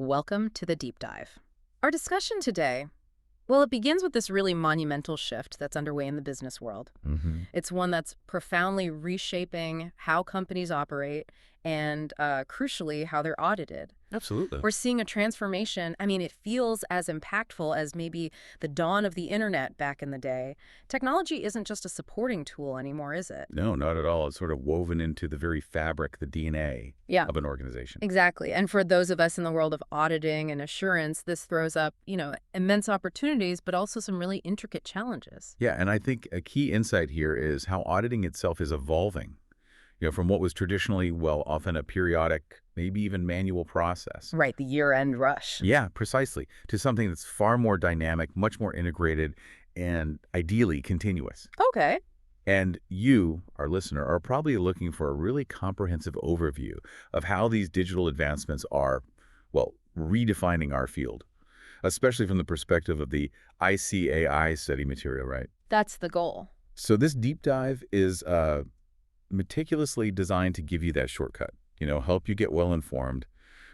Welcome to the deep dive. Our discussion today, well, it begins with this really monumental shift that's underway in the business world. It's one that's profoundly reshaping how companies operate and, crucially, how they're audited. Absolutely. We're seeing a transformation. I mean, it feels as impactful as maybe the dawn of the internet back in the day. Technology isn't just a supporting tool anymore, is it? No, not at all. It's sort of woven into the very fabric, the DNA Yeah. of an organization. Exactly. And for those of us in the world of auditing and assurance, this throws up, immense opportunities, but also some really intricate challenges. Yeah, and I think a key insight here is how auditing itself is evolving, from what was traditionally, well, often a periodic, maybe even manual process. Right, the year-end rush. Yeah, precisely, to something that's far more dynamic, much more integrated, and ideally continuous. Okay. And you, our listener, are probably looking for a really comprehensive overview of how these digital advancements are, well, redefining our field, especially from the perspective of the ICAI study material, right? That's the goal. So this deep dive is meticulously designed to give you that shortcut, help you get well informed,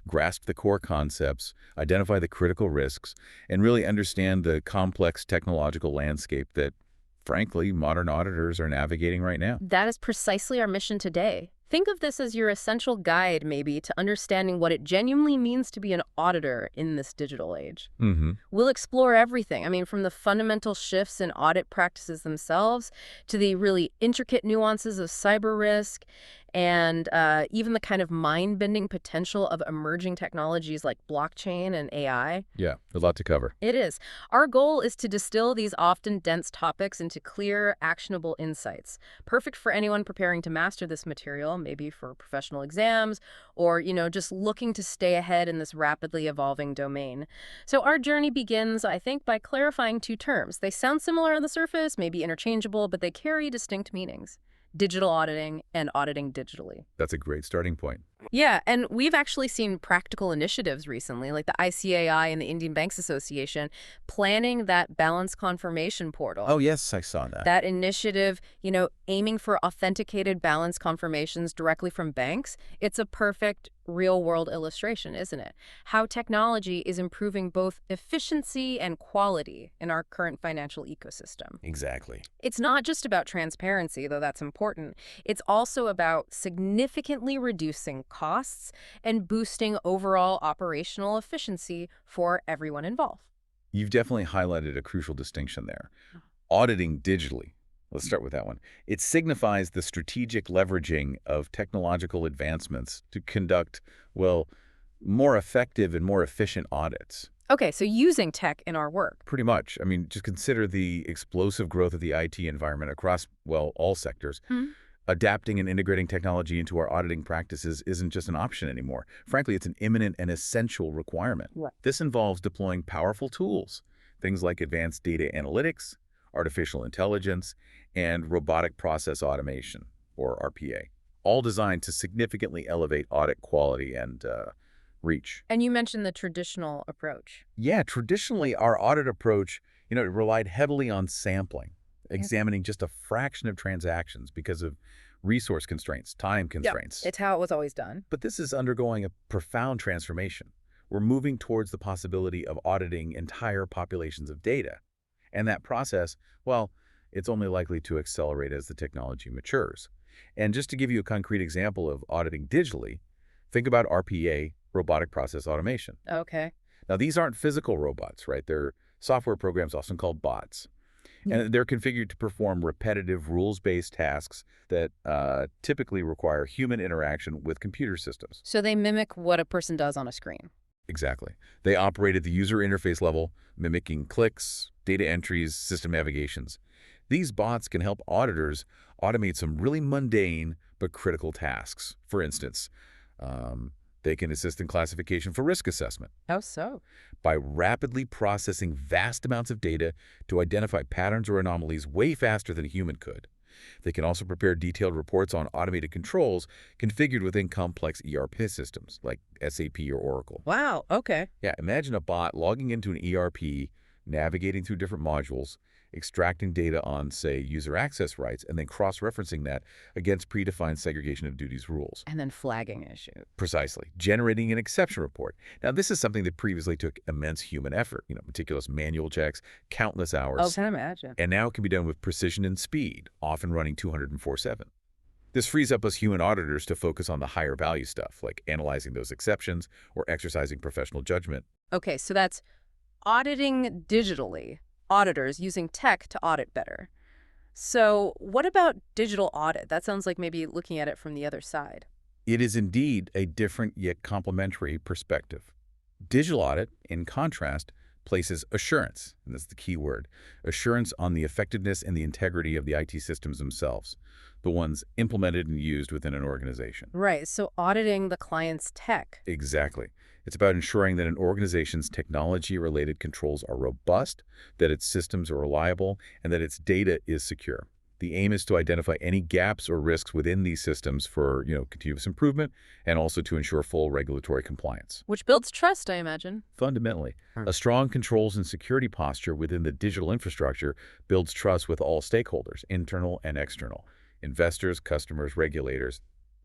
grasp the core concepts, identify the critical risks, and really understand the complex technological landscape that, frankly, modern auditors are navigating right now. That is precisely our mission today. Think of this as your essential guide, maybe, to understanding what it genuinely means to be an auditor in this digital age. We'll explore everything. I mean, from the fundamental shifts in audit practices themselves to the really intricate nuances of cyber risk and even the kind of mind-bending potential of emerging technologies like blockchain and AI. Yeah, a lot to cover. It is. Our goal is to distill these often dense topics into clear, actionable insights, perfect for anyone preparing to master this material, maybe for professional exams or, just looking to stay ahead in this rapidly evolving domain. So our journey begins, I think, by clarifying two terms. They sound similar on the surface, maybe interchangeable, but they carry distinct meanings: digital auditing and auditing digitally. That's a great starting point. Yeah, and we've actually seen practical initiatives recently, like the ICAI and the Indian Banks Association, planning that balance confirmation portal. Oh, yes, I saw that. That initiative, aiming for authenticated balance confirmations directly from banks, it's a perfect real-world illustration, isn't it? How technology is improving both efficiency and quality in our current financial ecosystem. Exactly. It's not just about transparency, though that's important. It's also about significantly reducing costs and boosting overall operational efficiency for everyone involved. You've definitely highlighted a crucial distinction there. Auditing digitally. Let's start with that one. It signifies the strategic leveraging of technological advancements to conduct, well, more effective and more efficient audits. Okay, so using tech in our work. Pretty much. I mean, just consider the explosive growth of the IT environment across, well, all sectors. Adapting and integrating technology into our auditing practices isn't just an option anymore. Frankly, it's an imminent and essential requirement. Right. This involves deploying powerful tools, things like advanced data analytics, artificial intelligence, and robotic process automation, or RPA, all designed to significantly elevate audit quality and reach. And you mentioned the traditional approach. Yeah, traditionally, our audit approach, it relied heavily on sampling, examining just a fraction of transactions because of resource constraints, time constraints. It's how it was always done. But this is undergoing a profound transformation. We're moving towards the possibility of auditing entire populations of data. And that process, well, it's only likely to accelerate as the technology matures. And just to give you a concrete example of auditing digitally, think about RPA, robotic process automation. Okay. Now, these aren't physical robots, right? They're software programs often called bots. And they're configured to perform repetitive, rules-based tasks that typically require human interaction with computer systems. So they mimic what a person does on a screen. Exactly. They operate at the user interface level, mimicking clicks, data entries, system navigations. These bots can help auditors automate some really mundane but critical tasks. For instance, they can assist in classification for risk assessment. How so? By rapidly processing vast amounts of data to identify patterns or anomalies way faster than a human could. They can also prepare detailed reports on automated controls configured within complex ERP systems like SAP or Oracle. Wow, okay. Yeah, imagine a bot logging into an ERP, navigating through different modules, extracting data on, say, user access rights, and then cross-referencing that against predefined segregation of duties rules. And then flagging issues. Precisely. Generating an exception report. Now, this is something that previously took immense human effort, meticulous manual checks, countless Oh, hours, can imagine. and now it can be done with precision and speed, often running 204/7. This frees up us human auditors to focus on the higher value stuff, like analyzing those exceptions or exercising professional judgment. Okay, so that's auditing digitally, auditors using tech to audit better. So what about digital audit? That sounds like maybe looking at it from the other side. It is indeed a different yet complementary perspective. Digital audit, in contrast, places assurance, and that's the key word, assurance on the effectiveness and the integrity of the IT systems themselves, the ones implemented and used within an organization. Right, so auditing the client's tech. Exactly. It's about ensuring that an organization's technology-related controls are robust, that its systems are reliable, and that its data is secure. The aim is to identify any gaps or risks within these systems for, continuous improvement and also to ensure full regulatory compliance. Which builds trust, I imagine. Fundamentally, Hmm. a strong controls and security posture within the digital infrastructure builds trust with all stakeholders, internal and external, investors, customers, regulators,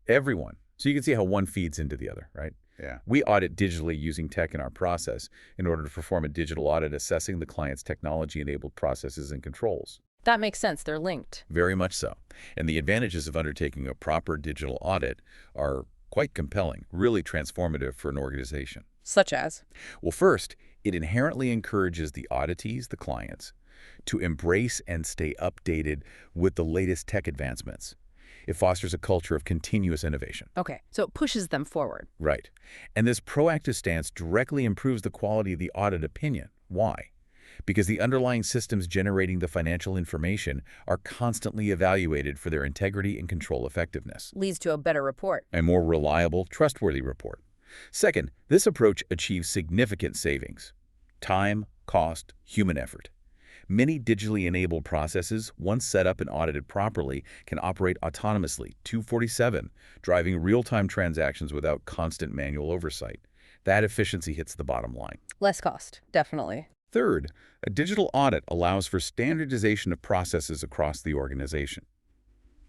everyone. So you can see how one feeds into the other, right? Yeah. We audit digitally using tech in our process in order to perform a digital audit assessing the client's technology-enabled processes and controls. That makes sense. They're linked. Very much so. And the advantages of undertaking a proper digital audit are quite compelling, really transformative for an organization. Such as? Well, first, it inherently encourages the auditees, the clients, to embrace and stay updated with the latest tech advancements. It fosters a culture of continuous innovation. Okay, so it pushes them forward. Right. And this proactive stance directly improves the quality of the audit opinion. Why? Because the underlying systems generating the financial information are constantly evaluated for their integrity and control effectiveness. Leads to a better report. A more reliable, trustworthy report. Second, this approach achieves significant savings. Time, cost, human effort. Many digitally enabled processes, once set up and audited properly, can operate autonomously, 247, driving real-time transactions without constant manual oversight. That efficiency hits the bottom line. Less cost, definitely. Third, a digital audit allows for standardization of processes across the organization.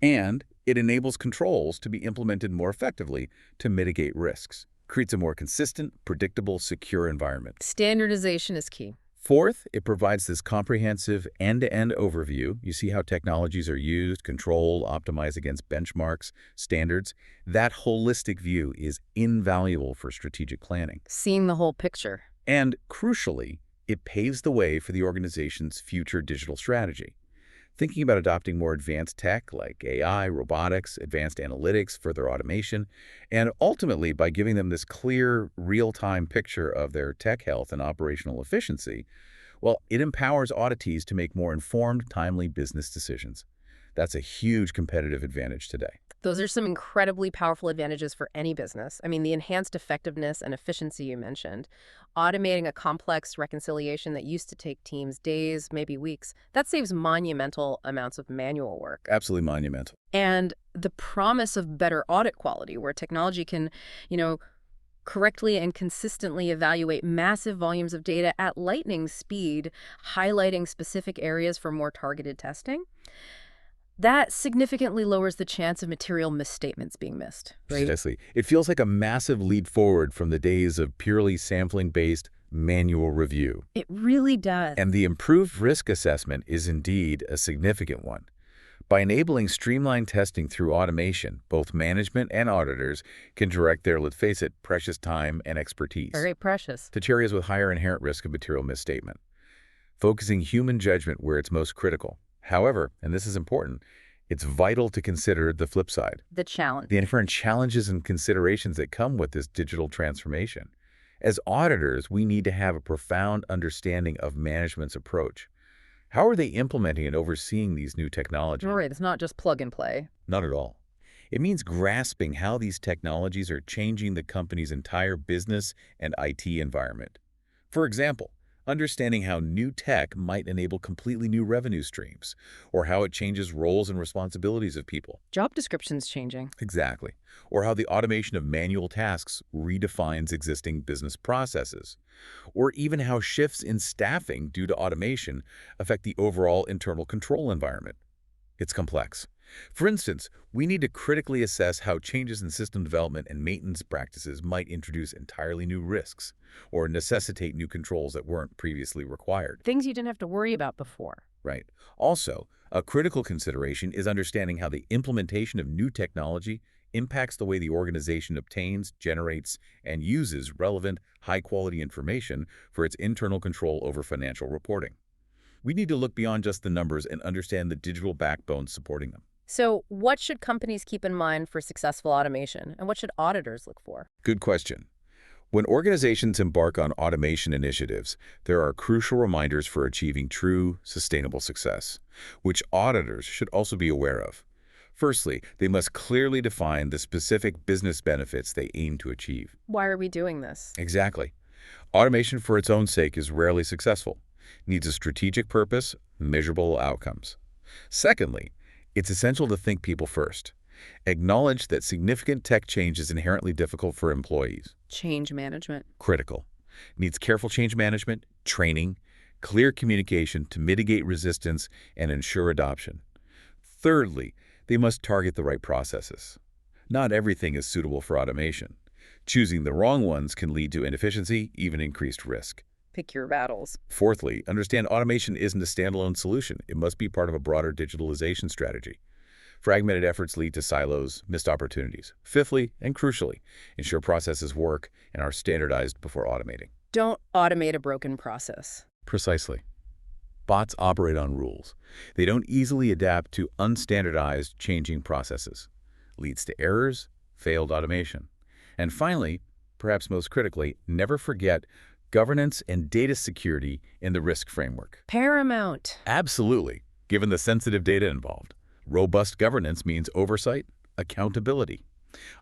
And it enables controls to be implemented more effectively to mitigate risks. Creates a more consistent, predictable, secure environment. Standardization is key. Fourth, it provides this comprehensive end-to-end overview. You see how technologies are used, controlled, optimized against benchmarks, standards. That holistic view is invaluable for strategic planning. Seeing the whole picture. And crucially, it paves the way for the organization's future digital strategy. Thinking about adopting more advanced tech like AI, robotics, advanced analytics, further automation, and ultimately by giving them this clear, real-time picture of their tech health and operational efficiency, well, it empowers auditees to make more informed, timely business decisions. That's a huge competitive advantage today. Those are some incredibly powerful advantages for any business. I mean, the enhanced effectiveness and efficiency you mentioned, automating a complex reconciliation that used to take teams days, maybe weeks, that saves monumental amounts of manual work. Absolutely monumental. And the promise of better audit quality, where technology can, correctly and consistently evaluate massive volumes of data at lightning speed, highlighting specific areas for more targeted testing. That significantly lowers the chance of material misstatements being missed, right? Precisely. It feels like a massive leap forward from the days of purely sampling-based manual review. It really does. And the improved risk assessment is indeed a significant one. By enabling streamlined testing through automation, both management and auditors can direct their, let's face it, precious time and expertise Very precious. to areas with higher inherent risk of material misstatement, focusing human judgment where it's most critical. However, and this is important, it's vital to consider the flip side, The challenge. the inherent challenges and considerations that come with this digital transformation. As auditors, we need to have a profound understanding of management's approach. How are they implementing and overseeing these new technologies? Right, it's not just plug and play. Not at all. It means grasping how these technologies are changing the company's entire business and IT environment. For example, Understanding how new tech might enable completely new revenue streams, or how it changes roles and responsibilities of people. Job descriptions changing. Exactly. Or how the automation of manual tasks redefines existing business processes. Or even how shifts in staffing due to automation affect the overall internal control environment. It's complex. For instance, we need to critically assess how changes in system development and maintenance practices might introduce entirely new risks or necessitate new controls that weren't previously required. Things you didn't have to worry about before. Right. Also, a critical consideration is understanding how the implementation of new technology impacts the way the organization obtains, generates, and uses relevant, high-quality information for its internal control over financial reporting. We need to look beyond just the numbers and understand the digital backbone supporting them. So what should companies keep in mind for successful automation, and what should auditors look for? Good question. When organizations embark on automation initiatives, there are crucial reminders for achieving true, sustainable success, which auditors should also be aware of. Firstly, they must clearly define the specific business benefits they aim to achieve. Why are we doing this? Exactly. Automation for its own sake is rarely successful. It needs a strategic purpose, measurable outcomes. Secondly, it's essential to think people first. Acknowledge that significant tech change is inherently difficult for employees. Change management. Critical. Needs careful change management, training, clear communication to mitigate resistance and ensure adoption. Thirdly, they must target the right processes. Not everything is suitable for automation. Choosing the wrong ones can lead to inefficiency, even increased risk. Pick your battles. Fourthly, understand automation isn't a standalone solution. It must be part of a broader digitalization strategy. Fragmented efforts lead to silos, missed opportunities. Fifthly, and crucially, ensure processes work and are standardized before automating. Don't automate a broken process. Precisely. Bots operate on rules. They don't easily adapt to unstandardized, changing processes. Leads to errors, failed automation. And finally, perhaps most critically, never forget governance and data security in the risk framework. Paramount. Absolutely, given the sensitive data involved. Robust governance means oversight, accountability.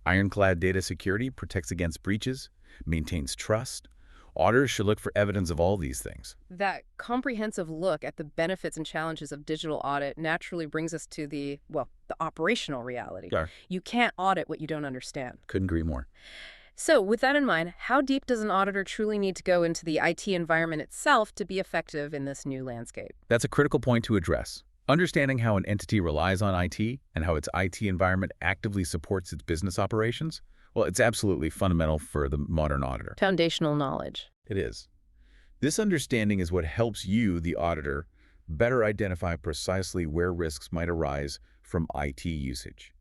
Ironclad data security protects against breaches, maintains trust. Auditors should look for evidence of all these things. That comprehensive look at the benefits and challenges of digital audit naturally brings us to the operational reality. Sure. You can't audit what you don't understand. Couldn't agree more. So with that in mind, how deep does an auditor truly need to go into the IT environment itself to be effective in this new landscape? That's a critical point to address. Understanding how an entity relies on IT and how its IT environment actively supports its business operations, well, it's absolutely fundamental for the modern auditor. Foundational knowledge. It is. This understanding is what helps you, the auditor, better identify precisely where risks might arise from IT usage.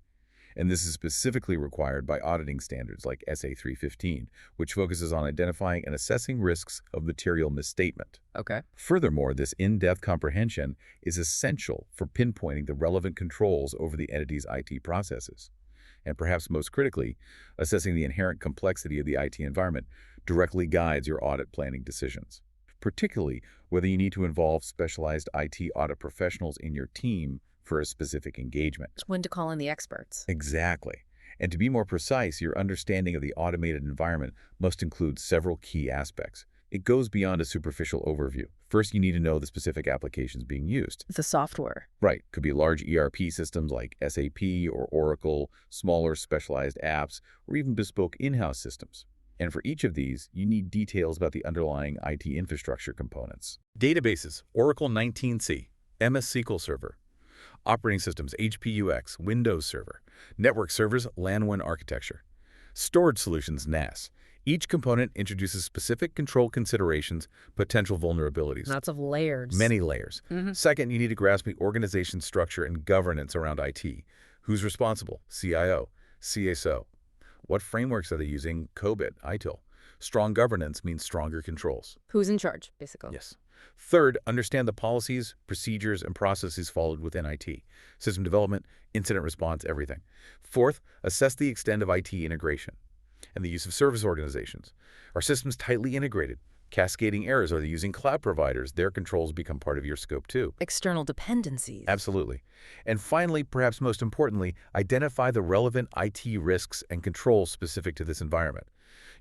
And this is specifically required by auditing standards like SA 315, which focuses on identifying and assessing risks of material misstatement. Okay. Furthermore, this in-depth comprehension is essential for pinpointing the relevant controls over the entity's IT processes. And perhaps most critically, assessing the inherent complexity of the IT environment directly guides your audit planning decisions, particularly whether you need to involve specialized IT audit professionals in your team for a specific engagement. When to call in the experts. Exactly. And to be more precise, your understanding of the automated environment must include several key aspects. It goes beyond a superficial overview. First, you need to know the specific applications being used. The software. Right. Could be large ERP systems like SAP or Oracle, smaller specialized apps, or even bespoke in-house systems. And for each of these, you need details about the underlying IT infrastructure components. Databases, Oracle 19c, MS SQL Server. Operating systems, HPUX, Windows Server. Network servers, LAN WAN architecture. Storage solutions, NAS. Each component introduces specific control considerations, potential vulnerabilities. Lots of layers. Many layers. Second, you need to grasp the organization structure and governance around IT. Who's responsible? CIO, CSO. What frameworks are they using? COBIT, ITIL. Strong governance means stronger controls. Who's in charge, basically? Yes. Third, understand the policies, procedures, and processes followed within IT. System development, incident response, everything. Fourth, assess the extent of IT integration and the use of service organizations. Are systems tightly integrated? Cascading errors, are they using cloud providers? Their controls become part of your scope too. External dependencies. Absolutely. And finally, perhaps most importantly, identify the relevant IT risks and controls specific to this environment.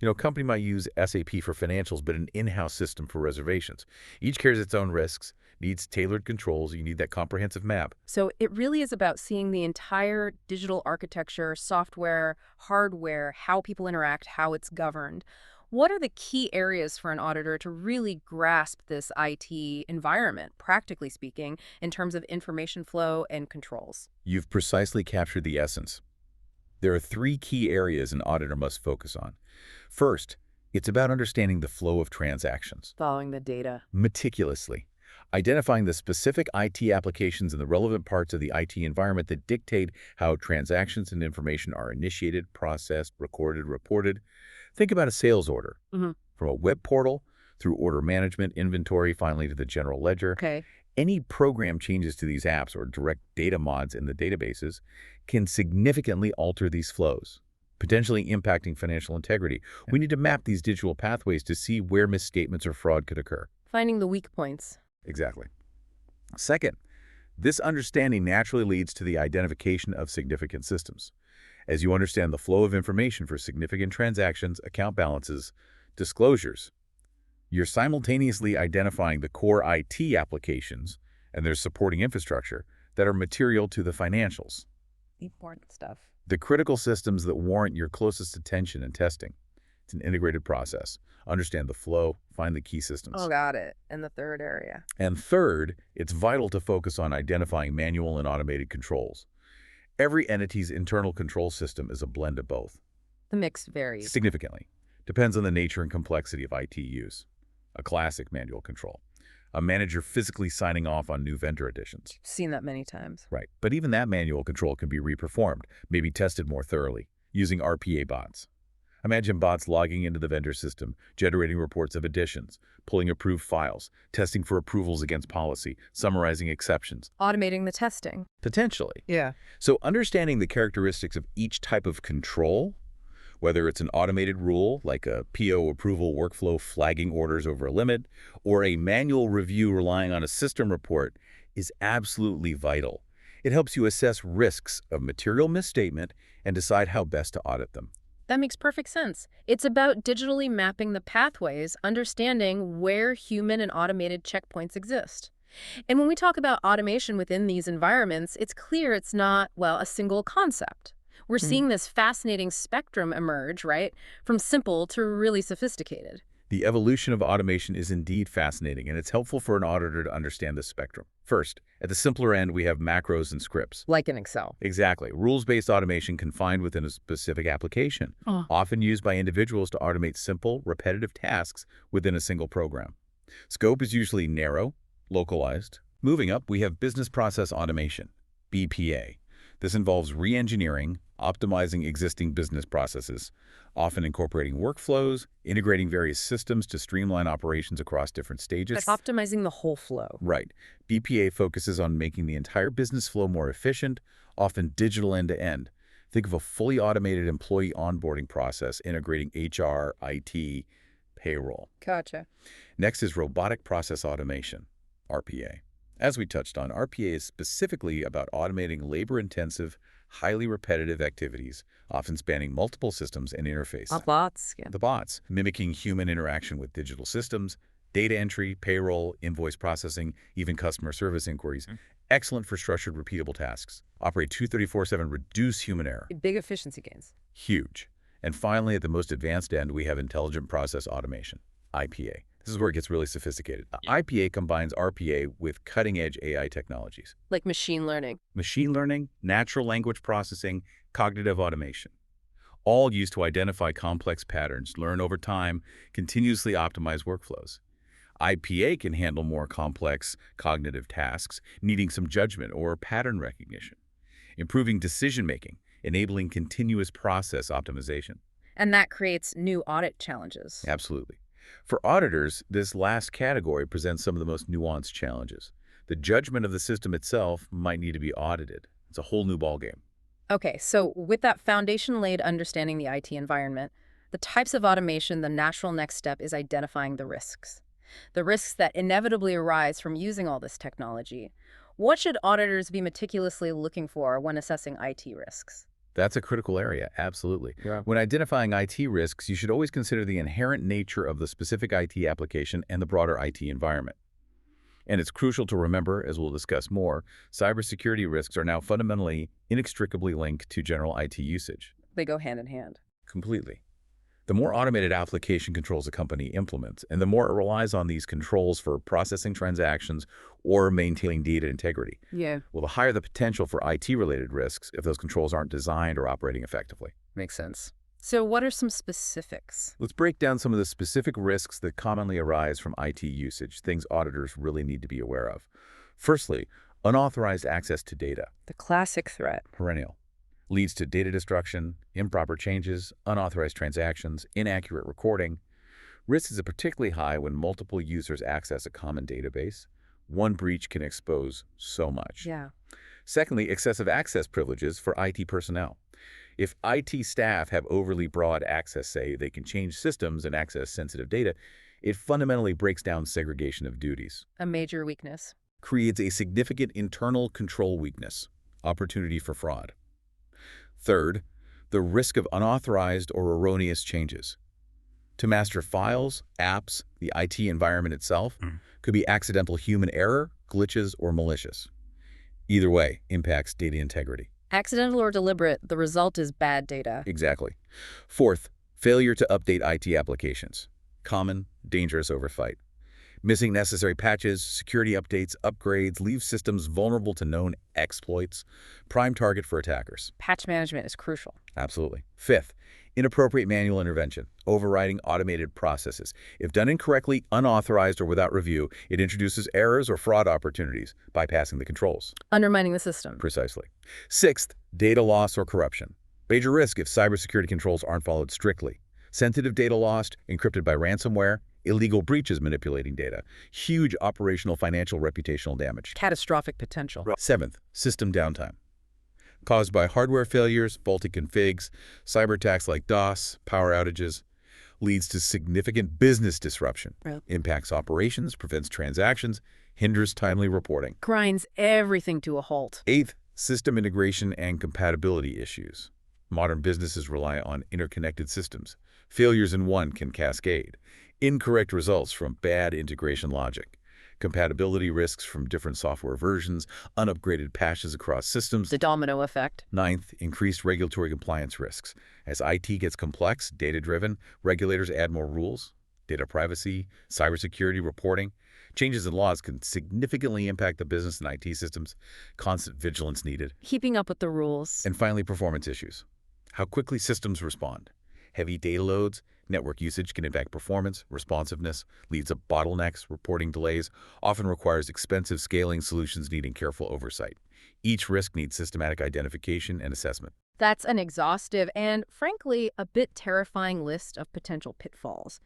A company might use SAP for financials, but an in-house system for reservations. Each carries its own risks, needs tailored controls. You need that comprehensive map. So it really is about seeing the entire digital architecture, software, hardware, how people interact, how it's governed. What are the key areas for an auditor to really grasp this IT environment, practically speaking, in terms of information flow and controls? You've precisely captured the essence. There are three key areas an auditor must focus on. First, it's about understanding the flow of transactions Following the data. meticulously, identifying the specific IT applications and the relevant parts of the IT environment that dictate how transactions and information are initiated, processed, recorded, reported. Think about a sales order, Hmm. from a web portal through order management, inventory, finally to the general ledger. Okay. Any program changes to these apps or direct data mods in the databases can significantly alter these flows, potentially impacting financial integrity. We need to map these digital pathways to see where misstatements or fraud could occur. Finding the weak points. Exactly. Second, this understanding naturally leads to the identification of significant systems. As you understand the flow of information for significant transactions, account balances, disclosures, you're simultaneously identifying the core IT applications and their supporting infrastructure that are material to the financials, Important stuff. the critical systems that warrant your closest attention and testing. It's an integrated process. Understand the flow, find the key systems. Oh, got it. And the third area. And third, it's vital to focus on identifying manual and automated controls. Every entity's internal control system is a blend of both. The mix varies. Significantly. Depends on the nature and complexity of IT use. A classic manual control. A manager physically signing off on new vendor additions. Seen that many times. Right. But even that manual control can be reperformed, maybe tested more thoroughly, using RPA bots. Imagine bots logging into the vendor system, generating reports of additions, pulling approved files, testing for approvals against policy, summarizing exceptions. Automating the testing. Potentially. Yeah. So understanding the characteristics of each type of control, whether it's an automated rule like a PO approval workflow flagging orders over a limit, or a manual review relying on a system report, is absolutely vital. It helps you assess risks of material misstatement and decide how best to audit them. That makes perfect sense. It's about digitally mapping the pathways, understanding where human and automated checkpoints exist. And when we talk about automation within these environments, it's clear it's not, well, a single concept. We're seeing this fascinating spectrum emerge, right? From simple to really sophisticated. The evolution of automation is indeed fascinating, and it's helpful for an auditor to understand the spectrum. First, at the simpler end, we have macros and scripts. Like in Excel. Exactly. Rules-based automation confined within a specific application, often used by individuals to automate simple, repetitive tasks within a single program. Scope is usually narrow, localized. Moving up, we have business process automation, BPA. This involves re-engineering, optimizing existing business processes, often incorporating workflows, integrating various systems to streamline operations across different stages. That's optimizing the whole flow. Right. BPA focuses on making the entire business flow more efficient, often digital end-to-end. Think of a fully automated employee onboarding process integrating HR, IT, payroll. Gotcha. Next is robotic process automation, RPA. As we touched on, RPA is specifically about automating labor-intensive, highly repetitive activities, often spanning multiple systems and interfaces. Bots. Yeah. The bots, mimicking human interaction with digital systems, data entry, payroll, invoice processing, even customer service inquiries. Excellent for structured, repeatable tasks. Operate 234/7, reduce human error. Big efficiency gains. Huge. And finally, at the most advanced end, we have intelligent process automation, IPA. This is where it gets really sophisticated. IPA combines RPA with cutting-edge AI technologies. Like machine learning. Machine learning, natural language processing, cognitive automation. All used to identify complex patterns, learn over time, continuously optimize workflows. IPA can handle more complex cognitive tasks, needing some judgment or pattern recognition, improving decision-making, enabling continuous process optimization. And that creates new audit challenges. Absolutely. For auditors, this last category presents some of the most nuanced challenges. The judgment of the system itself might need to be audited. It's a whole new ballgame. Okay, so with that foundation laid understanding the IT environment, the types of automation, the natural next step is identifying the risks. The risks that inevitably arise from using all this technology. What should auditors be meticulously looking for when assessing IT risks? That's a critical area, absolutely. Yeah. When identifying IT risks, you should always consider the inherent nature of the specific IT application and the broader IT environment. And it's crucial to remember, as we'll discuss more, cybersecurity risks are now fundamentally inextricably linked to general IT usage. They go hand in hand. Completely. The more automated application controls a company implements, and the more it relies on these controls for processing transactions or maintaining data integrity, Yeah. well, the higher the potential for IT-related risks if those controls aren't designed or operating effectively. Makes sense. So what are some specifics? Let's break down some of the specific risks that commonly arise from IT usage, things auditors really need to be aware of. Firstly, unauthorized access to data, The classic threat. perennial, leads to data destruction, improper changes, unauthorized transactions, inaccurate recording. Risk is particularly high when multiple users access a common database. One breach can expose so much. Yeah. Secondly, excessive access privileges for IT personnel. If IT staff have overly broad access, say they can change systems and access sensitive data, it fundamentally breaks down segregation of duties, A major weakness. creates a significant internal control weakness, opportunity for fraud. Third, the risk of unauthorized or erroneous changes. To master files, apps, the IT environment itself could be accidental human error, glitches, or malicious. Either way, impacts data integrity. Accidental or deliberate, the result is bad data. Exactly. Fourth, failure to update IT applications. Common, dangerous oversight. Missing necessary patches, security updates, upgrades leave systems vulnerable to known exploits. Prime target for attackers. Patch management is crucial. Absolutely. Fifth, inappropriate manual intervention, overriding automated processes. If done incorrectly, unauthorized, or without review, it introduces errors or fraud opportunities, bypassing the controls. Undermining the system. Precisely. Sixth, data loss or corruption. Major risk if cybersecurity controls aren't followed strictly. Sensitive data lost, encrypted by ransomware, illegal breaches manipulating data, huge operational, financial, reputational damage. Catastrophic potential. Seventh, system downtime. Caused by hardware failures, faulty configs, cyber attacks like DOS, power outages, leads to significant business disruption, Right. impacts operations, prevents transactions, hinders timely reporting. Grinds everything to a halt. Eighth, system integration and compatibility issues. Modern businesses rely on interconnected systems. Failures in one can cascade. Incorrect results from bad integration logic. Compatibility risks from different software versions, unupgraded patches across systems. The domino effect. Ninth, increased regulatory compliance risks. As IT gets complex, data-driven, regulators add more rules. Data privacy, cybersecurity reporting. Changes in laws can significantly impact the business and IT systems. Constant vigilance needed. Keeping up with the rules. And finally, performance issues. How quickly systems respond. Heavy data loads, network usage can impact performance, responsiveness, leads to bottlenecks, reporting delays, often requires expensive scaling solutions needing careful oversight. Each risk needs systematic identification and assessment. That's an exhaustive and, frankly, a bit terrifying list of potential pitfalls.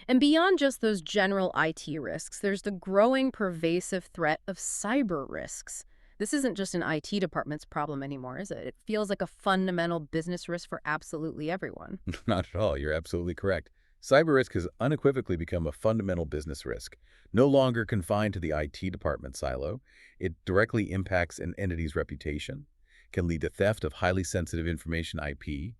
And beyond just those general IT risks, there's the growing pervasive threat of cyber risks. This isn't just an IT department's problem anymore, is it? It feels like a fundamental business risk for absolutely everyone. Not at all. You're absolutely correct. Cyber risk has unequivocally become a fundamental business risk. No longer confined to the IT department silo, it directly impacts an entity's reputation, can lead to theft of highly sensitive information IP,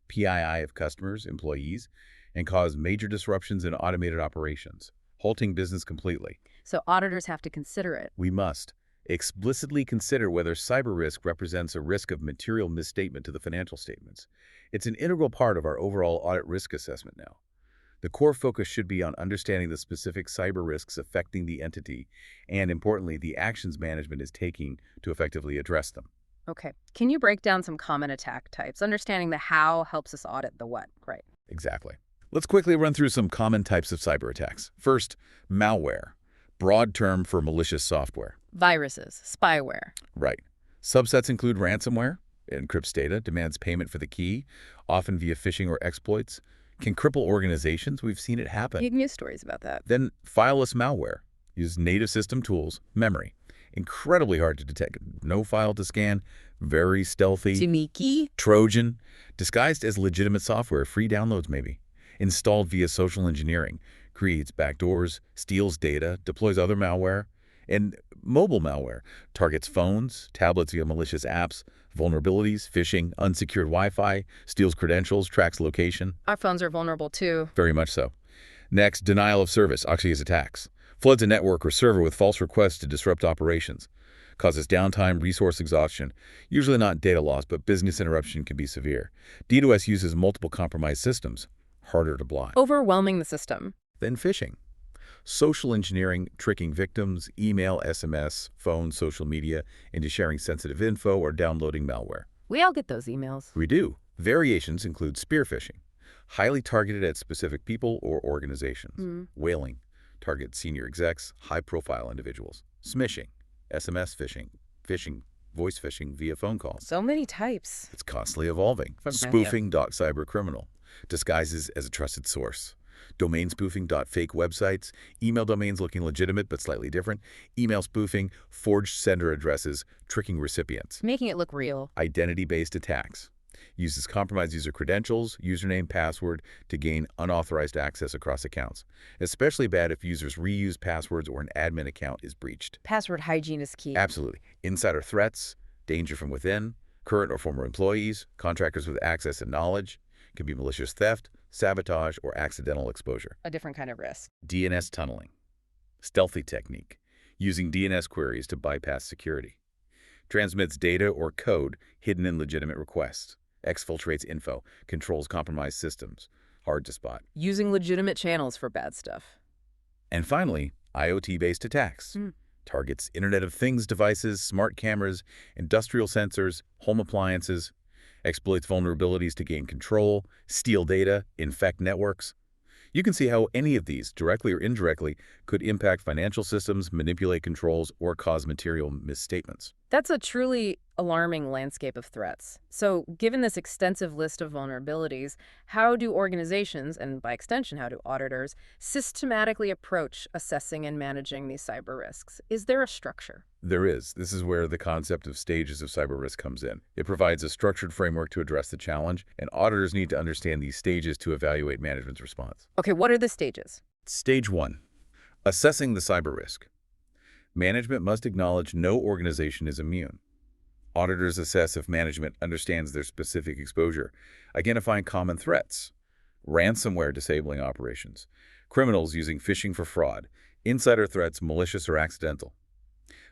PII of customers, employees, and cause major disruptions in automated operations, halting business completely. So auditors have to consider it. We must explicitly consider whether cyber risk represents a risk of material misstatement to the financial statements. It's an integral part of our overall audit risk assessment now. The core focus should be on understanding the specific cyber risks affecting the entity and, importantly, the actions management is taking to effectively address them. Okay. Can you break down some common attack types? Understanding the how helps us audit the what, right? Exactly. Let's quickly run through some common types of cyber attacks. First, malware, broad term for malicious software. Viruses, spyware. Right. Subsets include ransomware. It encrypts data, demands payment for the key, often via phishing or exploits, can cripple organizations. We've seen it happen. You can use stories about that. Then fileless malware. Use native system tools, memory. Incredibly hard to detect. No file to scan, very stealthy. Sneaky. Trojan, disguised as legitimate software, free downloads maybe. Installed via social engineering, creates backdoors, steals data, deploys other malware. And Mobile malware targets phones, tablets via malicious apps, vulnerabilities, phishing, unsecured Wi-Fi, steals credentials, tracks location. Our phones are vulnerable too. Very much so. Next, denial of service actually is attacks. Floods a network or server with false requests to disrupt operations. Causes downtime, resource exhaustion. Usually not data loss, but business interruption can be severe. DDoS uses multiple compromised systems. Harder to block. Overwhelming the system. Then phishing. Social engineering, tricking victims, email, SMS, phone, social media into sharing sensitive info or downloading malware. We all get those emails. We do. Variations include spear phishing, highly targeted at specific people or organizations. Whaling, targets senior execs, high-profile individuals. Smishing, SMS phishing, voice phishing via phone calls. So many types. It's constantly evolving. Spoofing, cybercriminal, disguises as a trusted source. Domain spoofing, fake websites, email domains looking legitimate but slightly different, email spoofing, forged sender addresses, tricking recipients. Making it look real. Identity-based attacks. Uses compromised user credentials, username, password to gain unauthorized access across accounts. Especially bad if users reuse passwords or an admin account is breached. Password hygiene is key. Absolutely. Insider threats, danger from within, current or former employees, contractors with access and knowledge. Can be malicious theft, sabotage, or accidental exposure. A different kind of risk. DNS tunneling. Stealthy technique. Using DNS queries to bypass security. Transmits data or code hidden in legitimate requests. Exfiltrates info. Controls compromised systems. Hard to spot. Using legitimate channels for bad stuff. And finally, IoT-based attacks. Targets Internet of Things devices, smart cameras, industrial sensors, home appliances. Exploits vulnerabilities to gain control, steal data, infect networks. You can see how any of these, directly or indirectly, could impact financial systems, manipulate controls, or cause material misstatements. That's a truly alarming landscape of threats. So, given this extensive list of vulnerabilities, how do organizations, and by extension, how do auditors, systematically approach assessing and managing these cyber risks? Is there a structure? There is. This is where the concept of stages of cyber risk comes in. It provides a structured framework to address the challenge, and auditors need to understand these stages to evaluate management's response. Okay, what are the stages? Stage 1. Assessing the cyber risk. Management must acknowledge no organization is immune. Auditors assess if management understands their specific exposure, identifying common threats, ransomware disabling operations, criminals using phishing for fraud, insider threats malicious or accidental.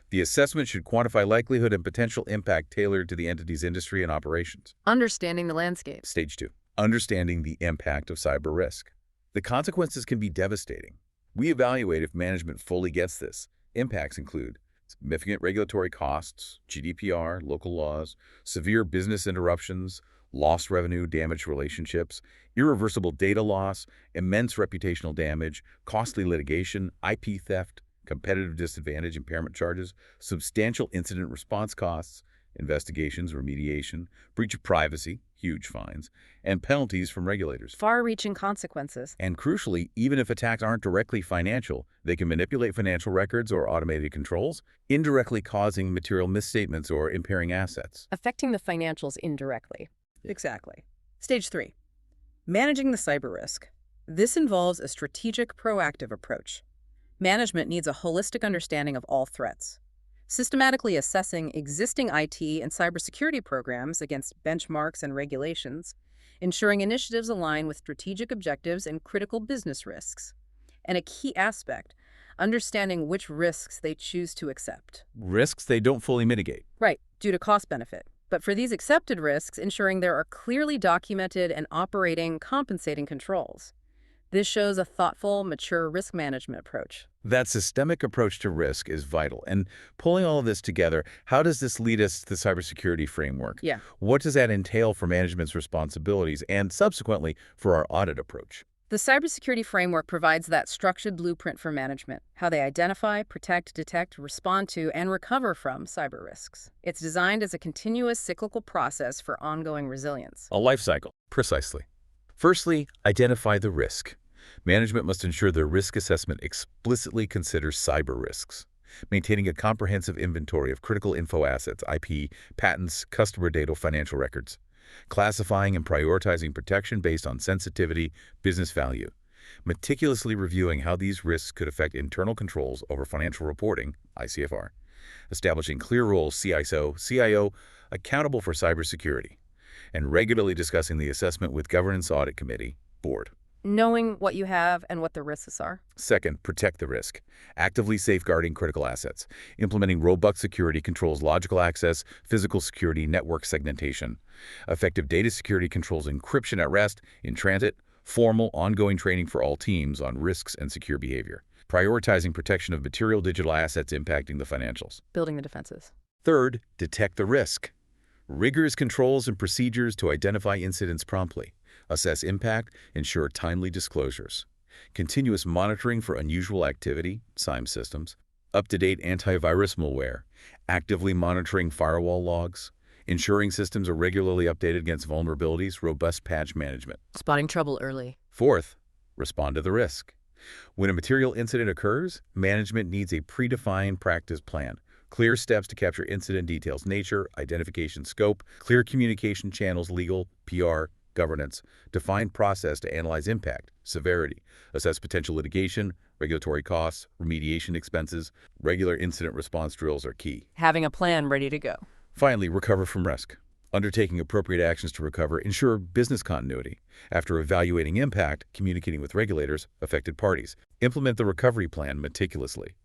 The assessment should quantify likelihood and potential impact tailored to the entity's industry and operations. Understanding the landscape. Stage 2. Understanding the impact of cyber risk. The consequences can be devastating. We evaluate if management fully gets this. Impacts include significant regulatory costs, GDPR, local laws, severe business interruptions, lost revenue, damaged relationships, irreversible data loss, immense reputational damage, costly litigation, IP theft, competitive disadvantage, impairment charges, substantial incident response costs, investigations, remediation, breach of privacy, huge fines, and penalties from regulators. Far-reaching consequences. And crucially, even if attacks aren't directly financial, they can manipulate financial records or automated controls, indirectly causing material misstatements or impairing assets. Affecting the financials indirectly. Exactly. Stage 3. Managing the cyber risk. This involves a strategic, proactive approach. Management needs a holistic understanding of all threats, systematically assessing existing IT and cybersecurity programs against benchmarks and regulations, ensuring initiatives align with strategic objectives and critical business risks. And a key aspect, understanding which risks they choose to accept. Risks they don't fully mitigate. Right, due to cost benefit. But for these accepted risks, ensuring there are clearly documented and operating compensating controls. This shows a thoughtful, mature risk management approach. That systemic approach to risk is vital. And pulling all of this together, how does this lead us to the cybersecurity framework? Yeah. What does that entail for management's responsibilities and subsequently for our audit approach? The cybersecurity framework provides that structured blueprint for management, how they identify, protect, detect, respond to, and recover from cyber risks. It's designed as a continuous cyclical process for ongoing resilience. A life cycle. Precisely. Firstly, identify the risk. Management must ensure their risk assessment explicitly considers cyber risks, maintaining a comprehensive inventory of critical info assets, IP, patents, customer data, financial records, classifying and prioritizing protection based on sensitivity, business value, meticulously reviewing how these risks could affect internal controls over financial reporting, ICFR, establishing clear roles CISO, CIO, accountable for cybersecurity, and regularly discussing the assessment with Governance Audit Committee, Board. Knowing what you have and what the risks are. Second, protect the risk. Actively safeguarding critical assets. Implementing robust security controls, logical access, physical security, network segmentation. Effective data security controls encryption at rest, in transit, formal, ongoing training for all teams on risks and secure behavior. Prioritizing protection of material digital assets impacting the financials. Building the defenses. Third, detect the risk. Rigorous controls and procedures to identify incidents promptly. Assess impact, ensure timely disclosures. Continuous monitoring for unusual activity, SIEM systems. Up-to-date antivirus malware. Actively monitoring firewall logs. Ensuring systems are regularly updated against vulnerabilities, robust patch management. Spotting trouble early. Fourth, respond to the risk. When a material incident occurs, management needs a predefined practice plan. Clear steps to capture incident details, nature, identification scope, clear communication channels, legal, PR, governance, defined process to analyze impact, severity, assess potential litigation, regulatory costs, remediation expenses. Regular incident response drills are key. Having a plan ready to go. Finally, recover from risk. Undertaking appropriate actions to recover, ensure business continuity. After evaluating impact, communicating with regulators, affected parties. Implement the recovery plan meticulously.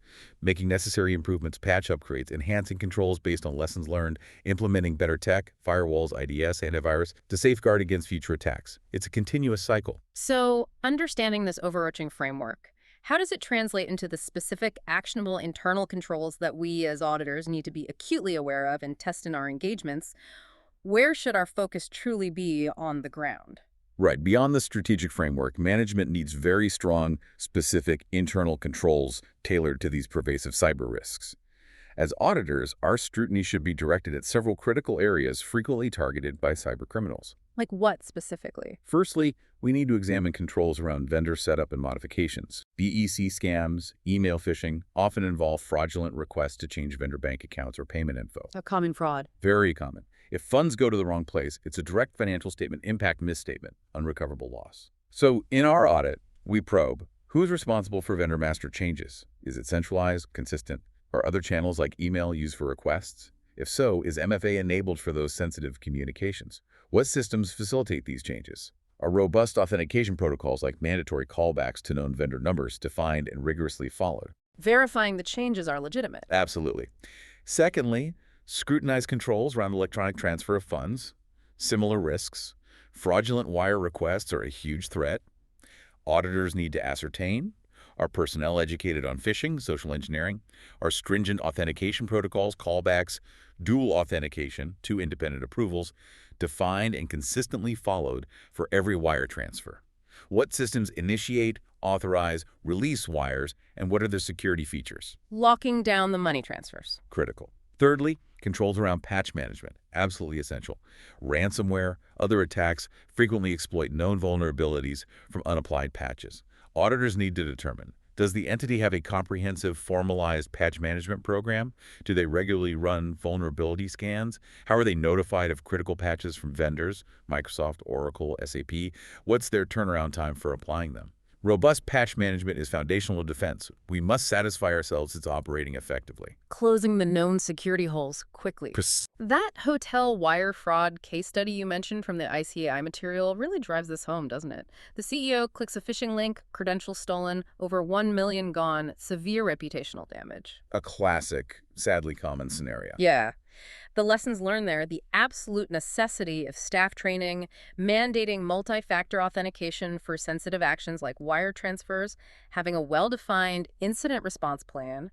Making necessary improvements, patch upgrades, enhancing controls based on lessons learned, implementing better tech, firewalls, IDS, antivirus, to safeguard against future attacks. It's a continuous cycle. So, understanding this overarching framework, how does it translate into the specific, actionable internal controls that we as auditors need to be acutely aware of and test in our engagements? Where should our focus truly be on the ground? Right. Beyond the strategic framework, management needs very strong, specific internal controls tailored to these pervasive cyber risks. As auditors, our scrutiny should be directed at several critical areas frequently targeted by cybercriminals. Like what specifically? Firstly, we need to examine controls around vendor setup and modifications. BEC scams, email phishing often involve fraudulent requests to change vendor bank accounts or payment info. A common fraud. Very common. If funds go to the wrong place, it's a direct financial statement impact misstatement, unrecoverable loss. So in our audit, we probe who is responsible for vendor master changes. Is it centralized, consistent? Are other channels like email used for requests? If so, is MFA enabled for those sensitive communications? What systems facilitate these changes? Are robust authentication protocols like mandatory callbacks to known vendor numbers defined and rigorously followed? Verifying the changes are legitimate. Absolutely. Secondly, scrutinize controls around electronic transfer of funds. Similar risks. Fraudulent wire requests are a huge threat. Auditors need to ascertain: are personnel educated on phishing, social engineering? Are stringent authentication protocols, callbacks, dual authentication, two independent approvals, defined and consistently followed for every wire transfer? What systems initiate, authorize, release wires, and what are their security features? Locking down the money transfers. Critical. Thirdly, controls around patch management, absolutely essential. Ransomware, other attacks frequently exploit known vulnerabilities from unapplied patches. Auditors need to determine, does the entity have a comprehensive, formalized patch management program? Do they regularly run vulnerability scans? How are they notified of critical patches from vendors, Microsoft, Oracle, SAP? What's their turnaround time for applying them? Robust patch management is foundational to defense. We must satisfy ourselves it's operating effectively. Closing the known security holes quickly. Pres- That hotel wire fraud case study you mentioned from the ICAI material really drives this home, doesn't it? The CEO clicks a phishing link, credentials stolen, over 1 million gone, severe reputational damage. A classic, sadly common scenario. Yeah. The lessons learned there, the absolute necessity of staff training, mandating multi-factor authentication for sensitive actions like wire transfers, having a well-defined incident response plan,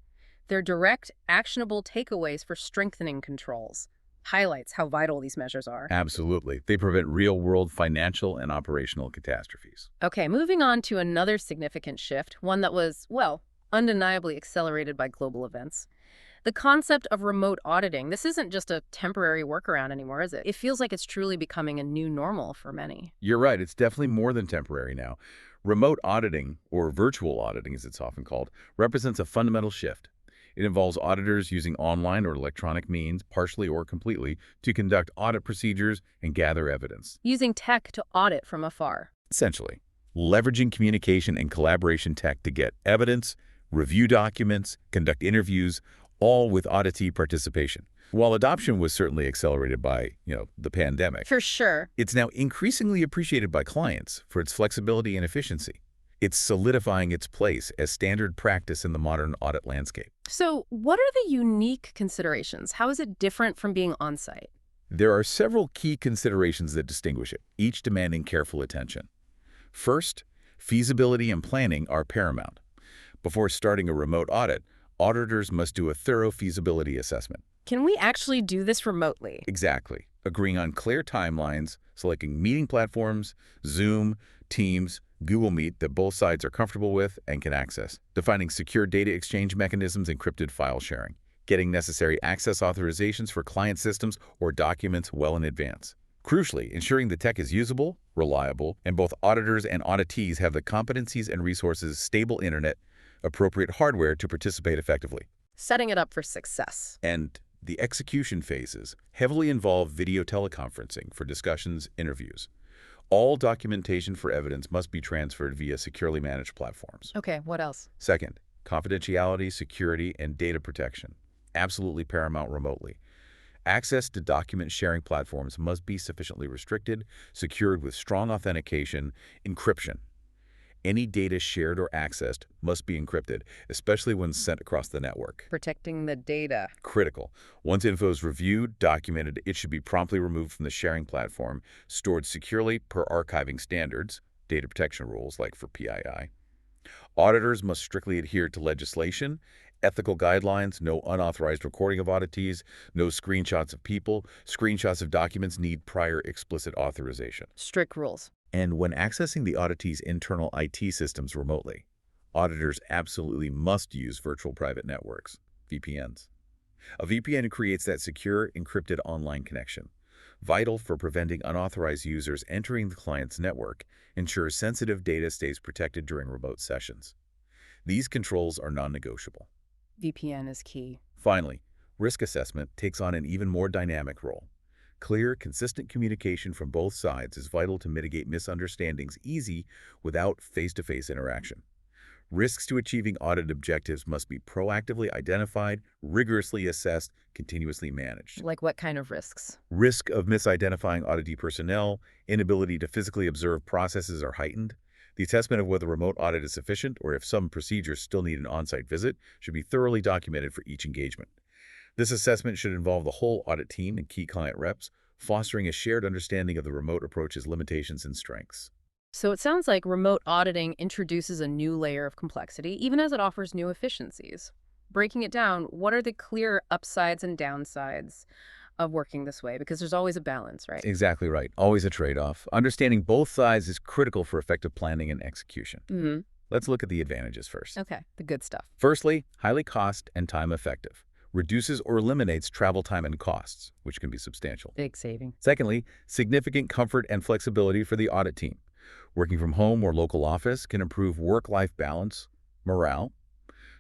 their direct, actionable takeaways for strengthening controls. Highlights how vital these measures are. Absolutely. They prevent real-world financial and operational catastrophes. Okay, moving on to another significant shift, one that was, well, undeniably accelerated by global events. The concept of remote auditing, this isn't just a temporary workaround anymore, is it? It feels like it's truly becoming a new normal for many. You're right. It's definitely more than temporary now. Remote auditing, or virtual auditing as it's often called, represents a fundamental shift. It involves auditors using online or electronic means, partially or completely, to conduct audit procedures and gather evidence. Using tech to audit from afar. Essentially, leveraging communication and collaboration tech to get evidence, review documents, conduct interviews, all with auditee participation. While adoption was certainly accelerated by, the pandemic, For sure. it's now increasingly appreciated by clients for its flexibility and efficiency. It's solidifying its place as standard practice in the modern audit landscape. So what are the unique considerations? How is it different from being on-site? There are several key considerations that distinguish it, each demanding careful attention. First, feasibility and planning are paramount. Before starting a remote audit, auditors must do a thorough feasibility assessment. Can we actually do this remotely? Exactly. Agreeing on clear timelines, selecting meeting platforms, Zoom, Teams, Google Meet that both sides are comfortable with and can access. Defining secure data exchange mechanisms, encrypted file sharing. Getting necessary access authorizations for client systems or documents well in advance. Crucially, ensuring the tech is usable, reliable, and both auditors and auditees have the competencies and resources, stable internet, appropriate hardware to participate effectively. Setting it up for success. And the execution phases heavily involve video teleconferencing for discussions, interviews. All documentation for evidence must be transferred via securely managed platforms. Okay, what else? Second, confidentiality, security, and data protection. Absolutely paramount remotely. Access to document sharing platforms must be sufficiently restricted, secured with strong authentication, encryption. Any data shared or accessed must be encrypted, especially when sent across the network. Protecting the data. Critical. Once info is reviewed, documented, it should be promptly removed from the sharing platform, stored securely per archiving standards, data protection rules like for PII. Auditors must strictly adhere to legislation, ethical guidelines, no unauthorized recording of auditees, no screenshots of people. Screenshots of documents need prior explicit authorization. Strict rules. And when accessing the auditee's internal IT systems remotely, auditors absolutely must use virtual private networks, VPNs. A VPN creates that secure, encrypted online connection. Vital for preventing unauthorized users entering the client's network, ensures sensitive data stays protected during remote sessions. These controls are non-negotiable. VPN is key. Finally, risk assessment takes on an even more dynamic role. Clear, consistent communication from both sides is vital to mitigate misunderstandings easy without face-to-face interaction. Risks to achieving audit objectives must be proactively identified, rigorously assessed, continuously managed. Like what kind of risks? Risk of misidentifying auditee personnel, inability to physically observe processes are heightened. The assessment of whether remote audit is sufficient or if some procedures still need an on-site visit should be thoroughly documented for each engagement. This assessment should involve the whole audit team and key client reps, fostering a shared understanding of the remote approach's limitations and strengths. So it sounds like remote auditing introduces a new layer of complexity, even as it offers new efficiencies. Breaking it down, what are the clear upsides and downsides of working this way? Because there's always a balance, right? Exactly right. Always a trade-off. Understanding both sides is critical for effective planning and execution. Mm-hmm. Let's look at the advantages first. Okay, the good stuff. Firstly, highly cost and time effective. Reduces or eliminates travel time and costs, which can be substantial. Big saving. Secondly, significant comfort and flexibility for the audit team. Working from home or local office can improve work-life balance, morale.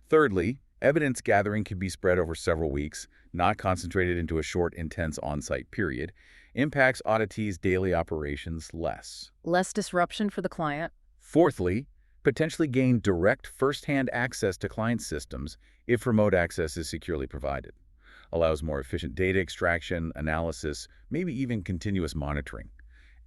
Thirdly, evidence gathering can be spread over several weeks, not concentrated into a short, intense on-site period. Impacts auditees' daily operations less. Less disruption for the client. Fourthly, potentially gain direct first-hand access to client systems if remote access is securely provided. Allows more efficient data extraction, analysis, maybe even continuous monitoring.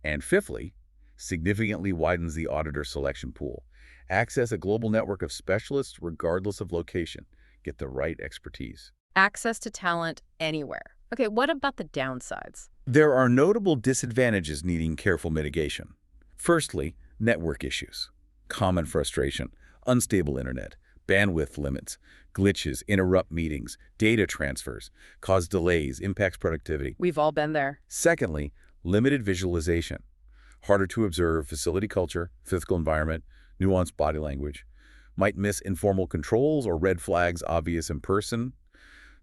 And fifthly, significantly widens the auditor selection pool. Access a global network of specialists regardless of location. Get the right expertise. Access to talent anywhere. Okay, what about the downsides? There are notable disadvantages needing careful mitigation. Firstly, network issues. Common frustration, unstable internet, bandwidth limits, glitches, interrupt meetings, data transfers, cause delays, impacts productivity. We've all been there. Secondly, limited visualization. Harder to observe facility culture, physical environment, nuanced body language. Might miss informal controls or red flags obvious in person.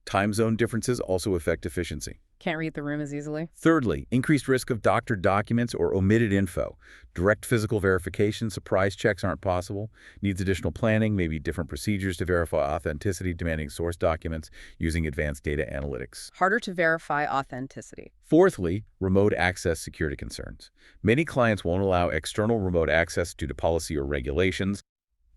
Time zone differences also affect efficiency. Can't read the room as easily. Thirdly, increased risk of doctored documents or omitted info. Direct physical verification, surprise checks aren't possible. Needs additional planning, maybe different procedures to verify authenticity, demanding source documents using advanced data analytics. Harder to verify authenticity. Fourthly, remote access security concerns. Many clients won't allow external remote access due to policy or regulations.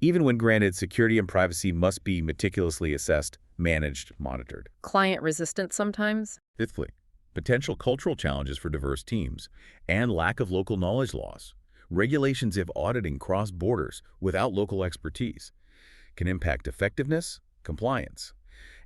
Even when granted, security and privacy must be meticulously assessed, managed, monitored. Client resistant sometimes? Fifthly, potential cultural challenges for diverse teams and lack of local knowledge laws. Regulations if auditing cross borders without local expertise can impact effectiveness, compliance.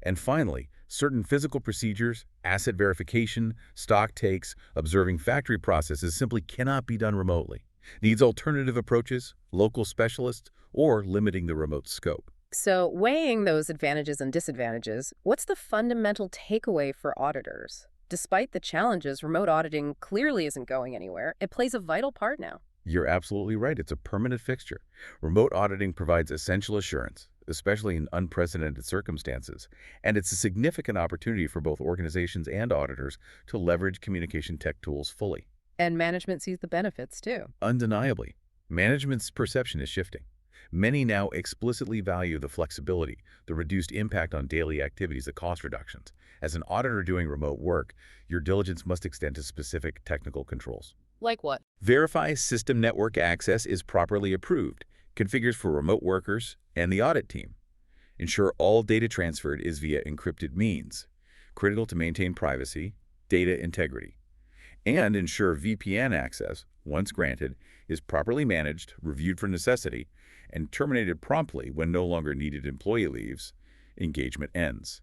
And finally, certain physical procedures, asset verification, stock takes, observing factory processes simply cannot be done remotely. Needs alternative approaches, local specialists, or limiting the remote scope. So, weighing those advantages and disadvantages, what's the fundamental takeaway for auditors? Despite the challenges, remote auditing clearly isn't going anywhere. It plays a vital part now. You're absolutely right. It's a permanent fixture. Remote auditing provides essential assurance, especially in unprecedented circumstances, and it's a significant opportunity for both organizations and auditors to leverage communication tech tools fully. And management sees the benefits too. Undeniably, management's perception is shifting. Many now explicitly value the flexibility, the reduced impact on daily activities, the cost reductions. As an auditor doing remote work, your diligence must extend to specific technical controls. Like what? Verify system network access is properly approved, configures for remote workers and the audit team. Ensure all data transferred is via encrypted means, critical to maintain privacy, data integrity. And ensure VPN access, once granted, is properly managed, reviewed for necessity, and terminated promptly when no longer needed employee leaves, engagement ends.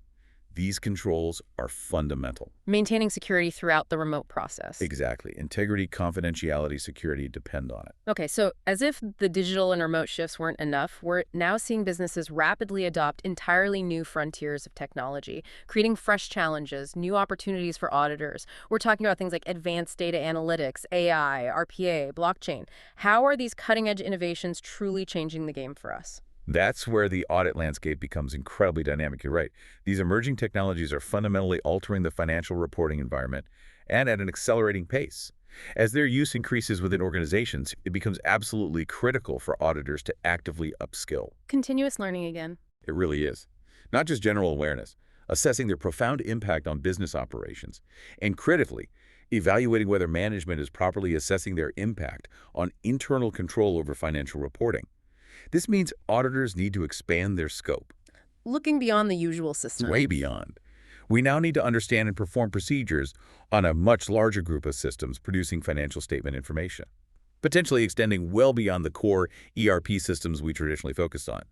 These controls are fundamental. Maintaining security throughout the remote process. Exactly. Integrity, confidentiality, security depend on it. Okay, so as if the digital and remote shifts weren't enough, we're now seeing businesses rapidly adopt entirely new frontiers of technology, creating fresh challenges, new opportunities for auditors. We're talking about things like advanced data analytics, AI, RPA, blockchain. How are these cutting-edge innovations truly changing the game for us? That's where the audit landscape becomes incredibly dynamic. You're right. These emerging technologies are fundamentally altering the financial reporting environment and at an accelerating pace. As their use increases within organizations, it becomes absolutely critical for auditors to actively upskill. Continuous learning again. It really is. Not just general awareness, assessing their profound impact on business operations, and critically, evaluating whether management is properly assessing their impact on internal control over financial reporting. This means auditors need to expand their scope. Looking beyond the usual system. Way beyond. We now need to understand and perform procedures on a much larger group of systems producing financial statement information, potentially extending well beyond the core ERP systems we traditionally focused on,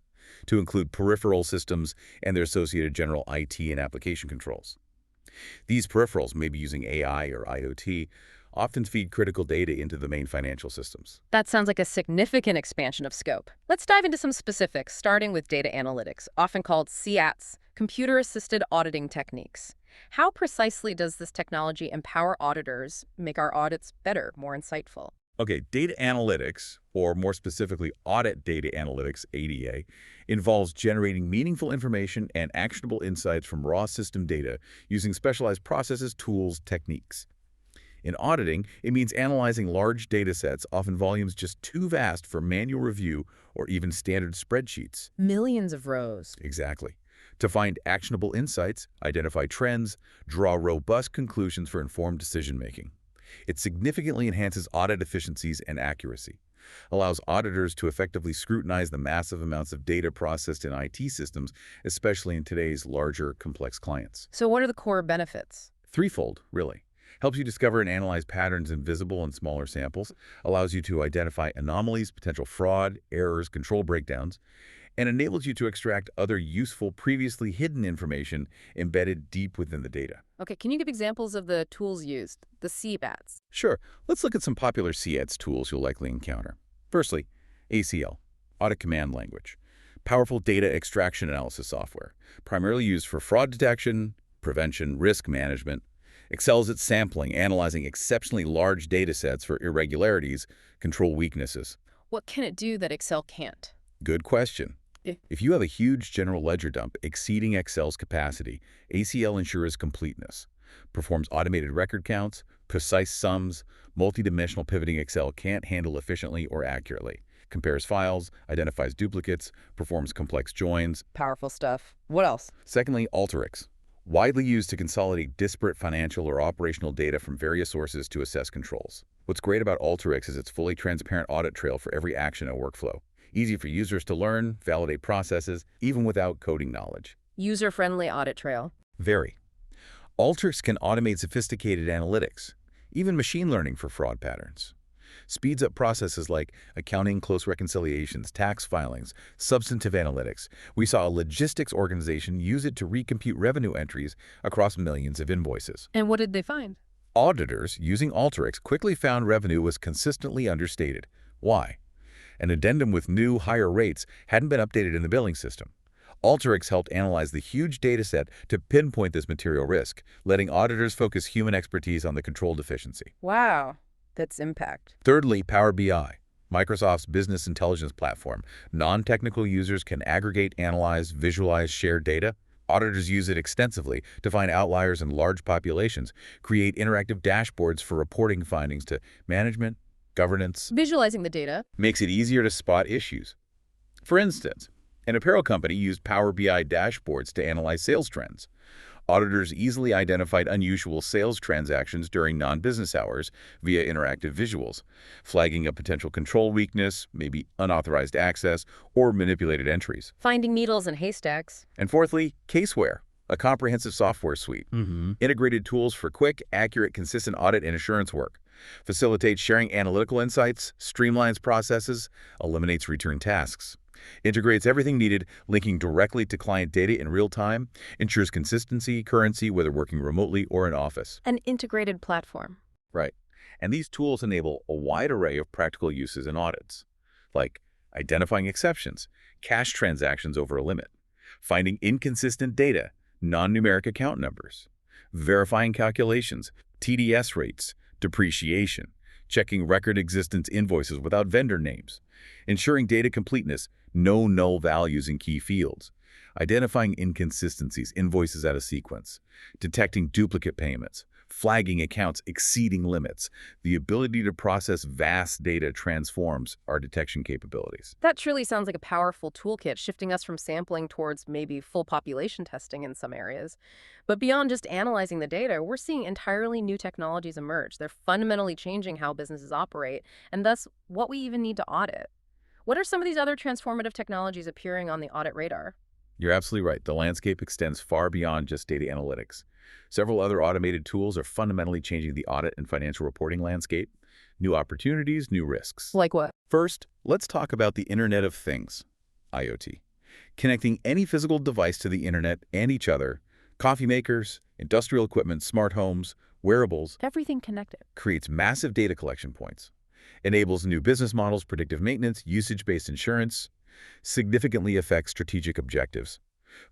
to include peripheral systems and their associated general IT and application controls. These peripherals may be using AI or IoT, often feed critical data into the main financial systems. That sounds like a significant expansion of scope. Let's dive into some specifics, starting with data analytics, often called CATs, computer-assisted auditing techniques. How precisely does this technology empower auditors, make our audits better, more insightful? Okay, data analytics, or more specifically audit data analytics, ADA, involves generating meaningful information and actionable insights from raw system data using specialized processes, tools, techniques. In auditing, it means analyzing large data sets, often volumes just too vast for manual review or even standard spreadsheets. Millions of rows. Exactly. To find actionable insights, identify trends, draw robust conclusions for informed decision-making. It significantly enhances audit efficiencies and accuracy, allows auditors to effectively scrutinize the massive amounts of data processed in IT systems, especially in today's larger, complex clients. So what are the core benefits? Threefold, really. Helps you discover and analyze patterns in visible and smaller samples, allows you to identify anomalies, potential fraud, errors, control breakdowns, and enables you to extract other useful, previously hidden information embedded deep within the data. Okay, can you give examples of the tools used, the CBATs? Sure, let's look at some popular CATS tools you'll likely encounter. Firstly, ACL, Audit Command Language, powerful data extraction analysis software, primarily used for fraud detection, prevention, risk management. Excels at sampling, analyzing exceptionally large data sets for irregularities, control weaknesses. What can it do that Excel can't? Good question. If you have a huge general ledger dump exceeding Excel's capacity, ACL ensures completeness, performs automated record counts, precise sums, multidimensional pivoting Excel can't handle efficiently or accurately, compares files, identifies duplicates, performs complex joins. Powerful stuff. What else? Secondly, Alteryx, widely used to consolidate disparate financial or operational data from various sources to assess controls. What's great about Alteryx is its fully transparent audit trail for every action and workflow. Easy for users to learn, validate processes, even without coding knowledge. User-friendly audit trail. Very. Alteryx can automate sophisticated analytics, even machine learning for fraud patterns. Speeds up processes like accounting, close reconciliations, tax filings, substantive analytics. We saw a logistics organization use it to recompute revenue entries across millions of invoices. And what did they find? Auditors using Alteryx quickly found revenue was consistently understated. Why? An addendum with new, higher rates hadn't been updated in the billing system. Alteryx helped analyze the huge dataset to pinpoint this material risk, letting auditors focus human expertise on the control deficiency. Wow, that's impact. Thirdly, Power BI, Microsoft's business intelligence platform. Non-technical users can aggregate, analyze, visualize shared data. Auditors use it extensively to find outliers in large populations, create interactive dashboards for reporting findings to management, governance. Visualizing the data. Makes it easier to spot issues. For instance, an apparel company used Power BI dashboards to analyze sales trends. Auditors easily identified unusual sales transactions during non-business hours via interactive visuals, flagging a potential control weakness, maybe unauthorized access, or manipulated entries. Finding needles in haystacks. And fourthly, Caseware, a comprehensive software suite. Integrated tools for quick, accurate, consistent audit and assurance work. Facilitates sharing analytical insights, streamlines processes, eliminates return tasks. Integrates everything needed, linking directly to client data in real time, ensures consistency, currency, whether working remotely or in office. An integrated platform. Right. And these tools enable a wide array of practical uses in audits, like identifying exceptions, cash transactions over a limit, finding inconsistent data, non-numeric account numbers, verifying calculations, TDS rates, depreciation, checking record existence invoices without vendor names, ensuring data completeness, no null values in key fields, identifying inconsistencies, invoices out of sequence, detecting duplicate payments, flagging accounts exceeding limits. The ability to process vast data transforms our detection capabilities. That truly sounds like a powerful toolkit, shifting us from sampling towards maybe full population testing in some areas. But beyond just analyzing the data, we're seeing entirely new technologies emerge. They're fundamentally changing how businesses operate, and thus what we even need to audit. What are some of these other transformative technologies appearing on the audit radar? You're absolutely right. The landscape extends far beyond just data analytics. Several other automated tools are fundamentally changing the audit and financial reporting landscape. New opportunities, new risks. Like what? First, let's talk about the Internet of Things, IoT. Connecting any physical device to the internet and each other, coffee makers, industrial equipment, smart homes, wearables, Everything connected. creates massive data collection points. Enables new business models, predictive maintenance, usage-based insurance, significantly affects strategic objectives.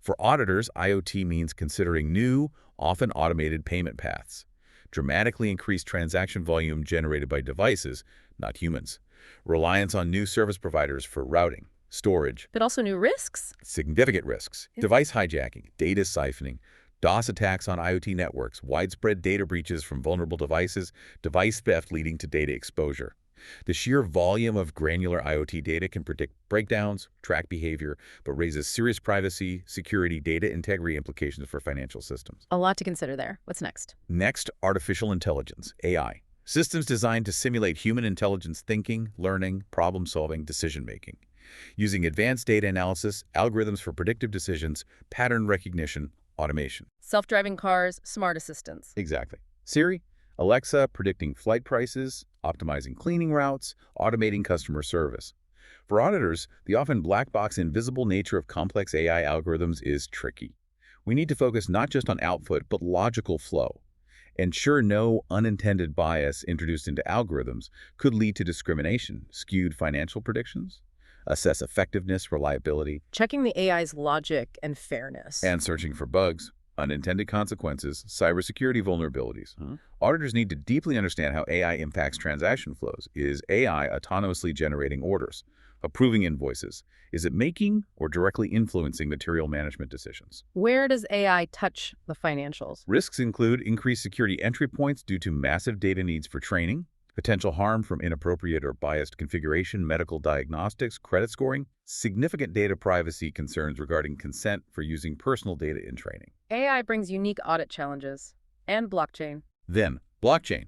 For auditors, IoT means considering new, often automated payment paths, dramatically increased transaction volume generated by devices, not humans, reliance on new service providers for routing, storage, But also new risks? significant risks, device hijacking, data siphoning, DOS attacks on IoT networks, widespread data breaches from vulnerable devices, device theft leading to data exposure. The sheer volume of granular IoT data can predict breakdowns, track behavior, but raises serious privacy, security, data integrity implications for financial systems. A lot to consider there. What's next? Next, artificial intelligence, AI. Systems designed to simulate human intelligence thinking, learning, problem-solving, decision-making. Using advanced data analysis, algorithms for predictive decisions, pattern recognition, automation. Self-driving cars, smart assistants. Exactly. Siri, Alexa predicting flight prices, optimizing cleaning routes, automating customer service. For auditors, the often black box invisible nature of complex AI algorithms is tricky. We need to focus not just on output, but logical flow. Ensure no unintended bias introduced into algorithms could lead to discrimination, skewed financial predictions. Assess effectiveness, reliability, Checking the AI's logic and fairness. and searching for bugs, unintended consequences, cybersecurity vulnerabilities. Auditors need to deeply understand how AI impacts transaction flows. Is AI autonomously generating orders, approving invoices? Is it making or directly influencing material management decisions? Where does AI touch the financials? Risks include increased security entry points due to massive data needs for training, potential harm from inappropriate or biased configuration, medical diagnostics, credit scoring, significant data privacy concerns regarding consent for using personal data in training. AI brings unique audit challenges. And blockchain. Then, blockchain.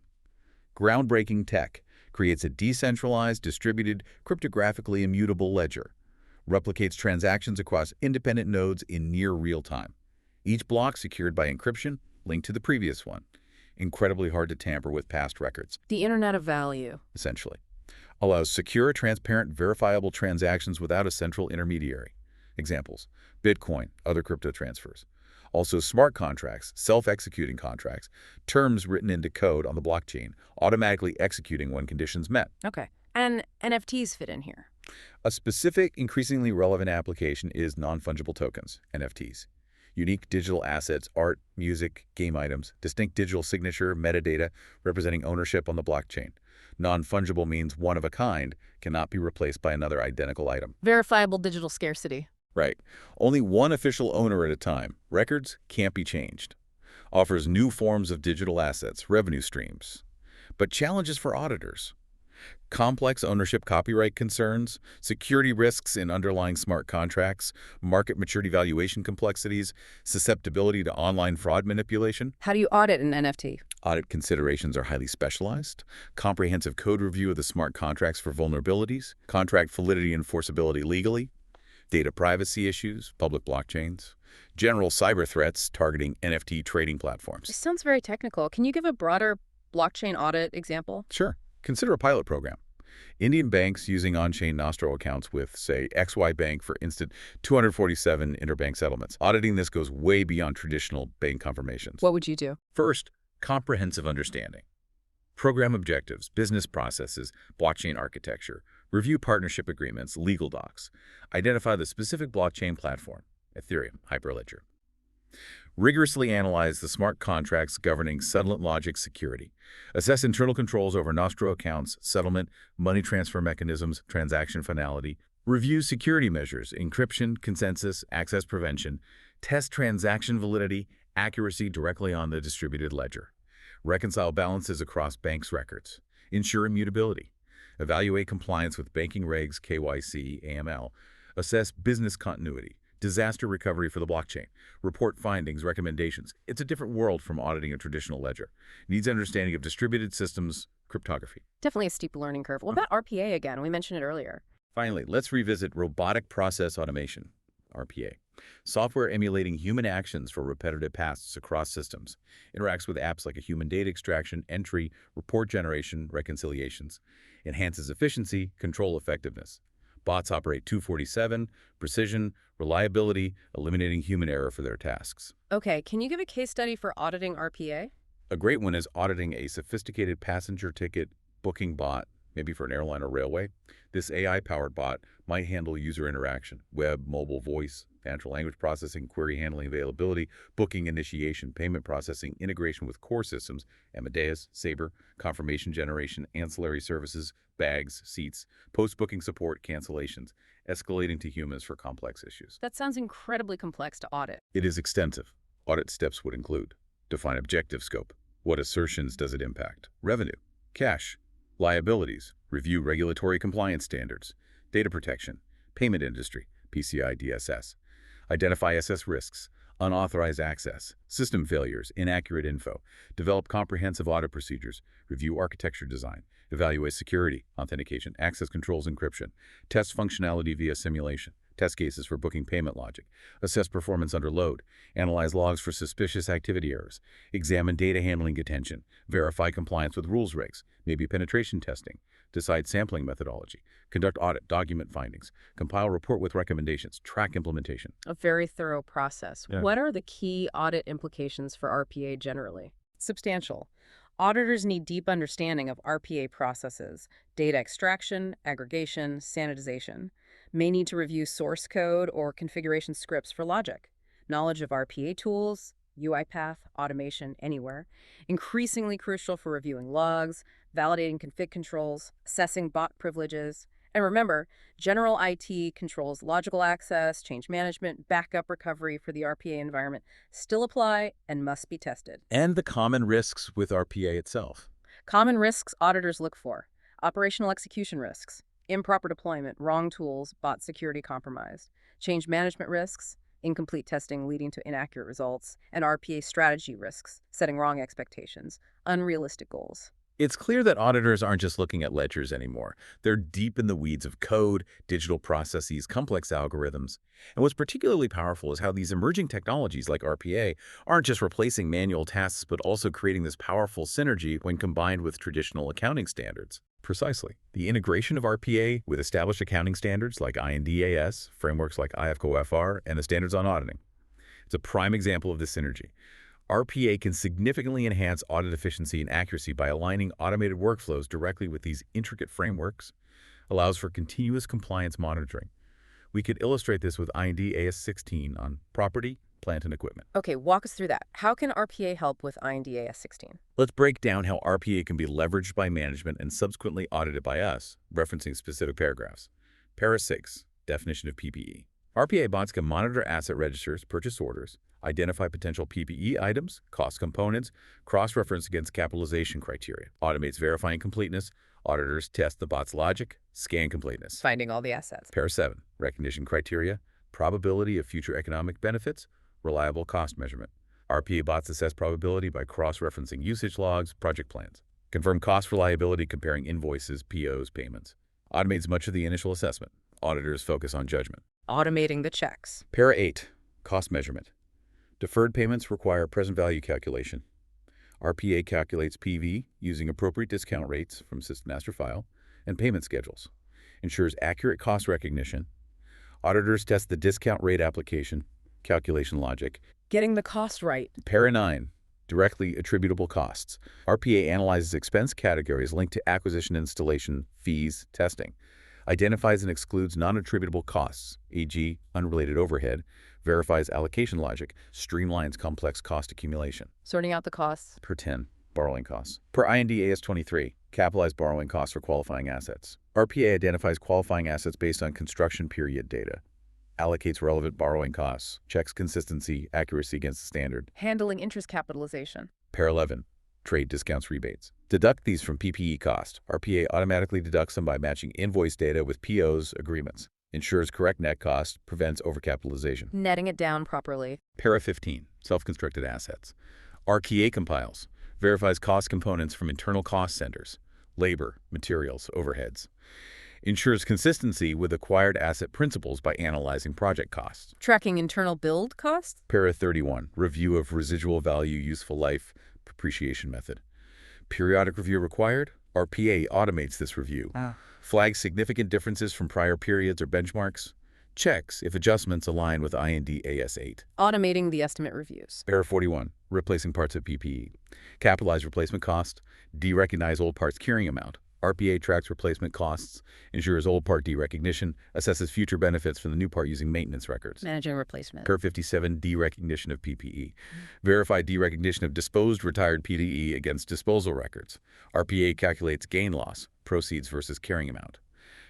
Groundbreaking tech, creates a decentralized, distributed, cryptographically immutable ledger, replicates transactions across independent nodes in near real time. Each block secured by encryption, linked to the previous one. Incredibly hard to tamper with past records, The Internet of Value. essentially. Allows secure, transparent, verifiable transactions without a central intermediary. Examples: Bitcoin, other crypto transfers. Also smart contracts, self-executing contracts, terms written into code on the blockchain, automatically executing when conditions met. Okay. And NFTs fit in here. A specific, increasingly relevant application is non-fungible tokens, NFTs. Unique digital assets, art, music, game items, distinct digital signature, metadata, representing ownership on the blockchain. Non-fungible means one of a kind, cannot be replaced by another identical item. Verifiable digital scarcity. Right. Only one official owner at a time. Records can't be changed. Offers new forms of digital assets, revenue streams. But challenges for auditors. Complex ownership copyright concerns, security risks in underlying smart contracts, market maturity valuation complexities, susceptibility to online fraud manipulation. How do you audit an NFT? Audit considerations are highly specialized. Comprehensive code review of the smart contracts for vulnerabilities, contract validity and enforceability legally, data privacy issues, public blockchains, general cyber threats targeting NFT trading platforms. This sounds very technical. Can you give a broader blockchain audit example? Sure. Consider a pilot program. Indian banks using on-chain Nostro accounts with, say, XY Bank for instant 247 interbank settlements. Auditing this goes way beyond traditional bank confirmations. What would you do? First, comprehensive understanding. Program objectives, business processes, blockchain architecture, review partnership agreements, legal docs. Identify the specific blockchain platform, Ethereum, Hyperledger. Rigorously analyze the smart contracts governing settlement logic security. Assess internal controls over Nostro accounts, settlement, money transfer mechanisms, transaction finality. Review security measures, encryption, consensus, access prevention. Test transaction validity, accuracy directly on the distributed ledger. Reconcile balances across banks' records. Ensure immutability. Evaluate compliance with banking regs, KYC, AML. Assess business continuity. Disaster recovery for the blockchain. Report findings, recommendations. It's a different world from auditing a traditional ledger. Needs understanding of distributed systems, cryptography. Definitely a steep learning curve. What about RPA again? We mentioned it earlier. Finally, let's revisit robotic process automation, RPA. Software emulating human actions for repetitive tasks across systems. Interacts with apps like a human data extraction, entry, report generation, reconciliations. Enhances efficiency, control effectiveness. Bots operate 247, precision, reliability, eliminating human error for their tasks. Okay, can you give a case study for auditing RPA? A great one is auditing a sophisticated passenger ticket booking bot, maybe for an airline or railway. This AI-powered bot might handle user interaction, web, mobile, voice, natural language processing, query handling, availability, booking initiation, payment processing, integration with core systems, Amadeus, Sabre, confirmation generation, ancillary services, bags, seats, post-booking support, cancellations, escalating to humans for complex issues. That sounds incredibly complex to audit. It is extensive. Audit steps would include: define objective scope. What assertions does it impact? Revenue, cash, liabilities, review regulatory compliance standards, data protection, payment industry, PCI DSS. Identify SS risks, unauthorized access, system failures, inaccurate info. Develop comprehensive audit procedures. Review architecture design. Evaluate security, authentication, access controls, encryption. Test functionality via simulation. Test cases for booking payment logic. Assess performance under load. Analyze logs for suspicious activity errors. Examine data handling contention. Verify compliance with rules regs. Maybe penetration testing. Decide sampling methodology. Conduct audit, document findings. Compile report with recommendations. Track implementation. A very thorough process. Yeah. What are the key audit implications for RPA generally? Substantial. Auditors need deep understanding of RPA processes, data extraction, aggregation, sanitization. May need to review source code or configuration scripts for logic. Knowledge of RPA tools, UiPath, automation, anywhere. Increasingly crucial for reviewing logs, validating config controls, assessing bot privileges. And remember, general IT controls, logical access, change management, backup recovery for the RPA environment still apply and must be tested. And the common risks with RPA itself. Common risks auditors look for: operational execution risks, improper deployment, wrong tools, bot security compromised, change management risks, incomplete testing leading to inaccurate results, and RPA strategy risks, setting wrong expectations, unrealistic goals. It's clear that auditors aren't just looking at ledgers anymore. They're deep in the weeds of code, digital processes, complex algorithms. And what's particularly powerful is how these emerging technologies like RPA aren't just replacing manual tasks, but also creating this powerful synergy when combined with traditional accounting standards. Precisely. The integration of RPA with established accounting standards like INDAS, frameworks like IFCOFR, and the standards on auditing. It's a prime example of this synergy. RPA can significantly enhance audit efficiency and accuracy by aligning automated workflows directly with these intricate frameworks, allows for continuous compliance monitoring. We could illustrate this with IND AS 16 on property, plant, and equipment. Okay, walk us through that. How can RPA help with INDAS 16? Let's break down how RPA can be leveraged by management and subsequently audited by us, referencing specific paragraphs. Para 6, definition of PPE. RPA bots can monitor asset registers, purchase orders, identify potential PPE items, cost components, cross-reference against capitalization criteria, automates verifying completeness, auditors test the bot's logic, scan completeness. Finding all the assets. Para 7, recognition criteria, probability of future economic benefits, reliable cost measurement. RPA bots assess probability by cross-referencing usage logs, project plans. Confirm cost reliability comparing invoices, POs, payments. Automates much of the initial assessment. Auditors focus on judgment. Automating the checks. Para 8, cost measurement. Deferred payments require present value calculation. RPA calculates PV using appropriate discount rates from System Master File and payment schedules. Ensures accurate cost recognition. Auditors test the discount rate application, calculation logic. Getting the cost right. Para 9, directly attributable costs. RPA analyzes expense categories linked to acquisition, installation, fees, testing. Identifies and excludes non-attributable costs, e.g. unrelated overhead, verifies allocation logic, streamlines complex cost accumulation. Sorting out the costs. Per 10, borrowing costs. Per IND AS 23, capitalized borrowing costs for qualifying assets. RPA identifies qualifying assets based on construction period data. Allocates relevant borrowing costs, checks consistency, accuracy against the standard. Handling interest capitalization. Para 11, trade discounts rebates. Deduct these from PPE cost. RPA automatically deducts them by matching invoice data with POs agreements. Ensures correct net cost, prevents overcapitalization. Netting it down properly. Para 15, self-constructed assets. RPA compiles, verifies cost components from internal cost centers, labor, materials, overheads. Ensures consistency with acquired asset principles by analyzing project costs. Tracking internal build costs. Para 31, review of residual value useful life depreciation method. Periodic review required. RPA automates this review. Flags significant differences from prior periods or benchmarks. Checks if adjustments align with IND AS 8. Automating the estimate reviews. Para 41, replacing parts of PPE. Capitalize replacement cost. Derecognize old parts carrying amount. RPA tracks replacement costs, ensures old part derecognition, assesses future benefits from the new part using maintenance records. Managing replacement. Para 57, derecognition of PPE. Verify derecognition of disposed retired PDE against disposal records. RPA calculates gain-loss, proceeds versus carrying amount.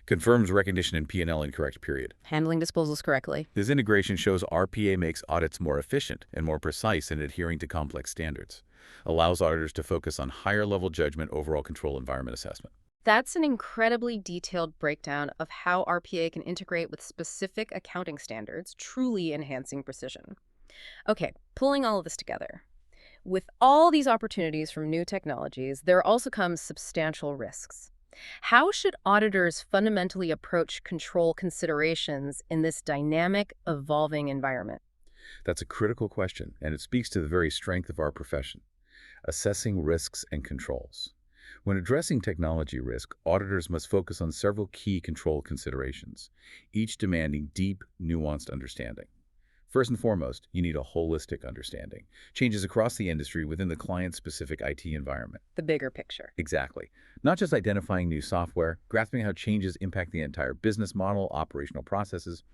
Confirms recognition in P&L in correct period. Handling disposals correctly. This integration shows RPA makes audits more efficient and more precise in adhering to complex standards. Allows auditors to focus on higher-level judgment, overall control, environment assessment. That's an incredibly detailed breakdown of how RPA can integrate with specific accounting standards, truly enhancing precision. Okay, pulling all of this together. With all these opportunities from new technologies, there also comes substantial risks. How should auditors fundamentally approach control considerations in this dynamic, evolving environment? That's a critical question, and it speaks to the very strength of our profession. Assessing risks and controls. When addressing technology risk, auditors must focus on several key control considerations, each demanding deep, nuanced understanding. First and foremost, you need a holistic understanding. Changes across the industry within the client's specific IT environment. The bigger picture. Exactly. Not just identifying new software, grasping how changes impact the entire business model, operational processes.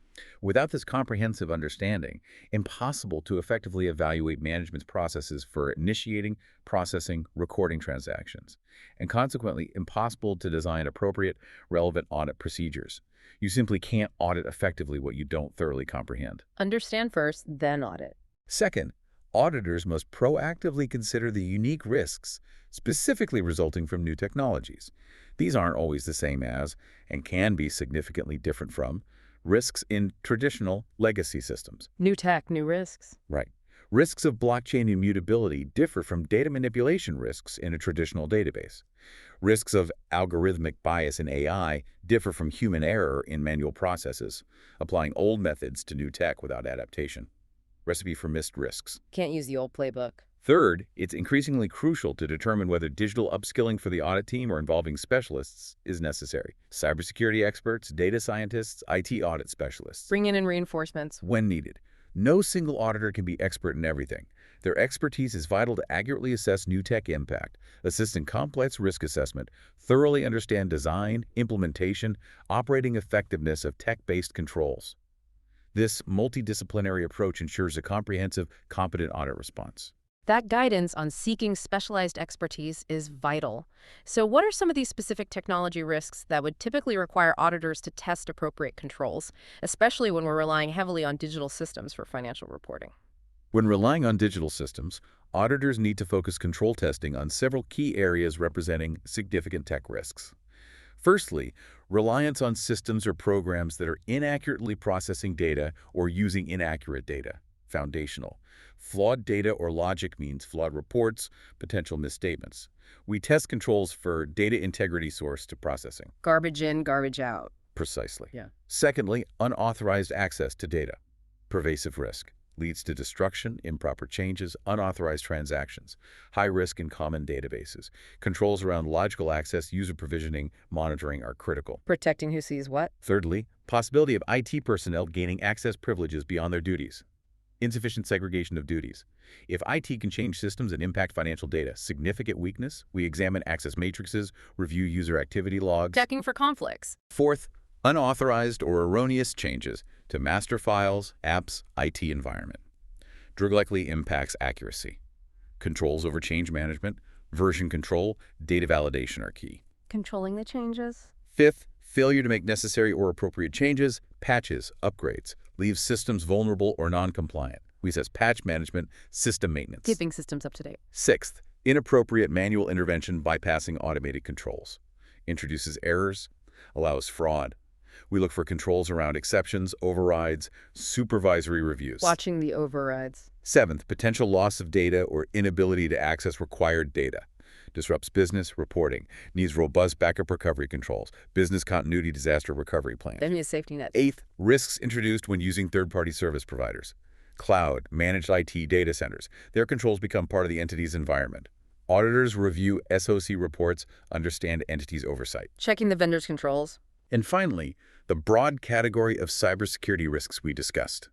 Without this comprehensive understanding, impossible to effectively evaluate management's processes for initiating, processing, recording transactions, and consequently impossible to design appropriate, relevant audit procedures. You simply can't audit effectively what you don't thoroughly comprehend. Understand first, then audit. Second, auditors must proactively consider the unique risks specifically resulting from new technologies. These aren't always the same as, and can be significantly different from, risks in traditional legacy systems. New tech, new risks. Right. Risks of blockchain immutability differ from data manipulation risks in a traditional database. Risks of algorithmic bias in AI differ from human error in manual processes, applying old methods to new tech without adaptation. Recipe for missed risks. Can't use the old playbook. Third, it's increasingly crucial to determine whether digital upskilling for the audit team or involving specialists is necessary. Cybersecurity experts, data scientists, IT audit specialists. Bring in reinforcements. When needed. No single auditor can be expert in everything. Their expertise is vital to accurately assess new tech impact, assist in complex risk assessment, thoroughly understand design, implementation, operating effectiveness of tech-based controls. This multidisciplinary approach ensures a comprehensive, competent audit response. That guidance on seeking specialized expertise is vital. So what are some of these specific technology risks that would typically require auditors to test appropriate controls, especially when we're relying heavily on digital systems for financial reporting? When relying on digital systems, auditors need to focus control testing on several key areas representing significant tech risks. Firstly, reliance on systems or programs that are inaccurately processing data or using inaccurate data. Foundational. Flawed data or logic means flawed reports, potential misstatements. We test controls for data integrity source to processing. Garbage in, garbage out. Precisely. Yeah. Secondly, unauthorized access to data. Pervasive risk. Leads to destruction, improper changes, unauthorized transactions. High risk in common databases. Controls around logical access, user provisioning, monitoring are critical. Protecting who sees what? Thirdly, possibility of IT personnel gaining access privileges beyond their duties. Insufficient segregation of duties. If IT can change systems and impact financial data, significant weakness, we examine access matrices, review user activity logs. Checking for conflicts. Fourth, unauthorized or erroneous changes to master files, apps, IT environment. Directly impacts accuracy. Controls over change management, version control, data validation are key. Controlling the changes. Fifth, failure to make necessary or appropriate changes, patches, upgrades, leaves systems vulnerable or non-compliant. We assess patch management, system maintenance. Keeping systems up to date. Sixth, inappropriate manual intervention bypassing automated controls. Introduces errors, allows fraud. We look for controls around exceptions, overrides, supervisory reviews. Watching the overrides. Seventh, potential loss of data or inability to access required data. Disrupts business reporting, needs robust backup recovery controls, business continuity disaster recovery plans. They need a safety net. Eighth, risks introduced when using third-party service providers. Cloud, managed IT data centers. Their controls become part of the entity's environment. Auditors review SOC reports, understand entity's oversight. Checking the vendor's controls. And finally, the broad category of cybersecurity risks we discussed.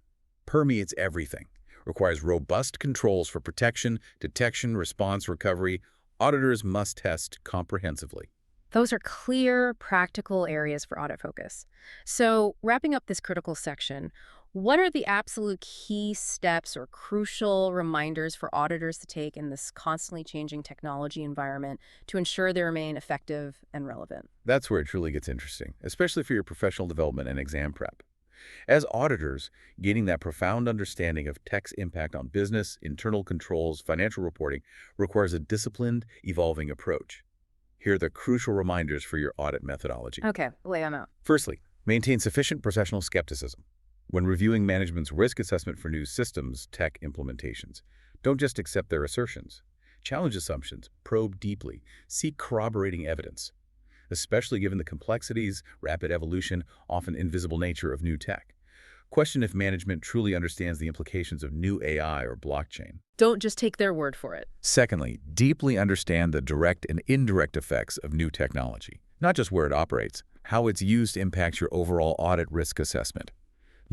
Permeates everything. Requires robust controls for protection, detection, response, recovery. Auditors must test comprehensively. Those are clear, practical areas for audit focus. So, wrapping up this critical section, what are the absolute key steps or crucial reminders for auditors to take in this constantly changing technology environment to ensure they remain effective and relevant? That's where it truly gets interesting, especially for your professional development and exam prep. As auditors, gaining that profound understanding of tech's impact on business, internal controls, financial reporting requires a disciplined, evolving approach. Here are the crucial reminders for your audit methodology. Okay, lay them out. Firstly, maintain sufficient professional skepticism. When reviewing management's risk assessment for new systems, tech implementations, don't just accept their assertions. Challenge assumptions, probe deeply, seek corroborating evidence, especially given the complexities, rapid evolution, often invisible nature of new tech. Question if management truly understands the implications of new AI or blockchain. Don't just take their word for it. Secondly, deeply understand the direct and indirect effects of new technology, not just where it operates, how it's used impacts your overall audit risk assessment.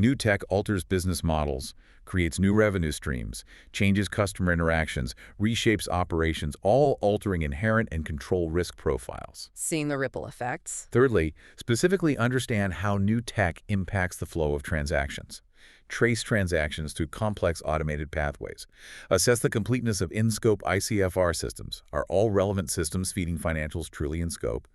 New tech alters business models, creates new revenue streams, changes customer interactions, reshapes operations, all altering inherent and control risk profiles. Seeing the ripple effects. Thirdly, specifically understand how new tech impacts the flow of transactions. Trace transactions through complex automated pathways. Assess the completeness of in-scope ICFR systems. Are all relevant systems feeding financials truly in scope?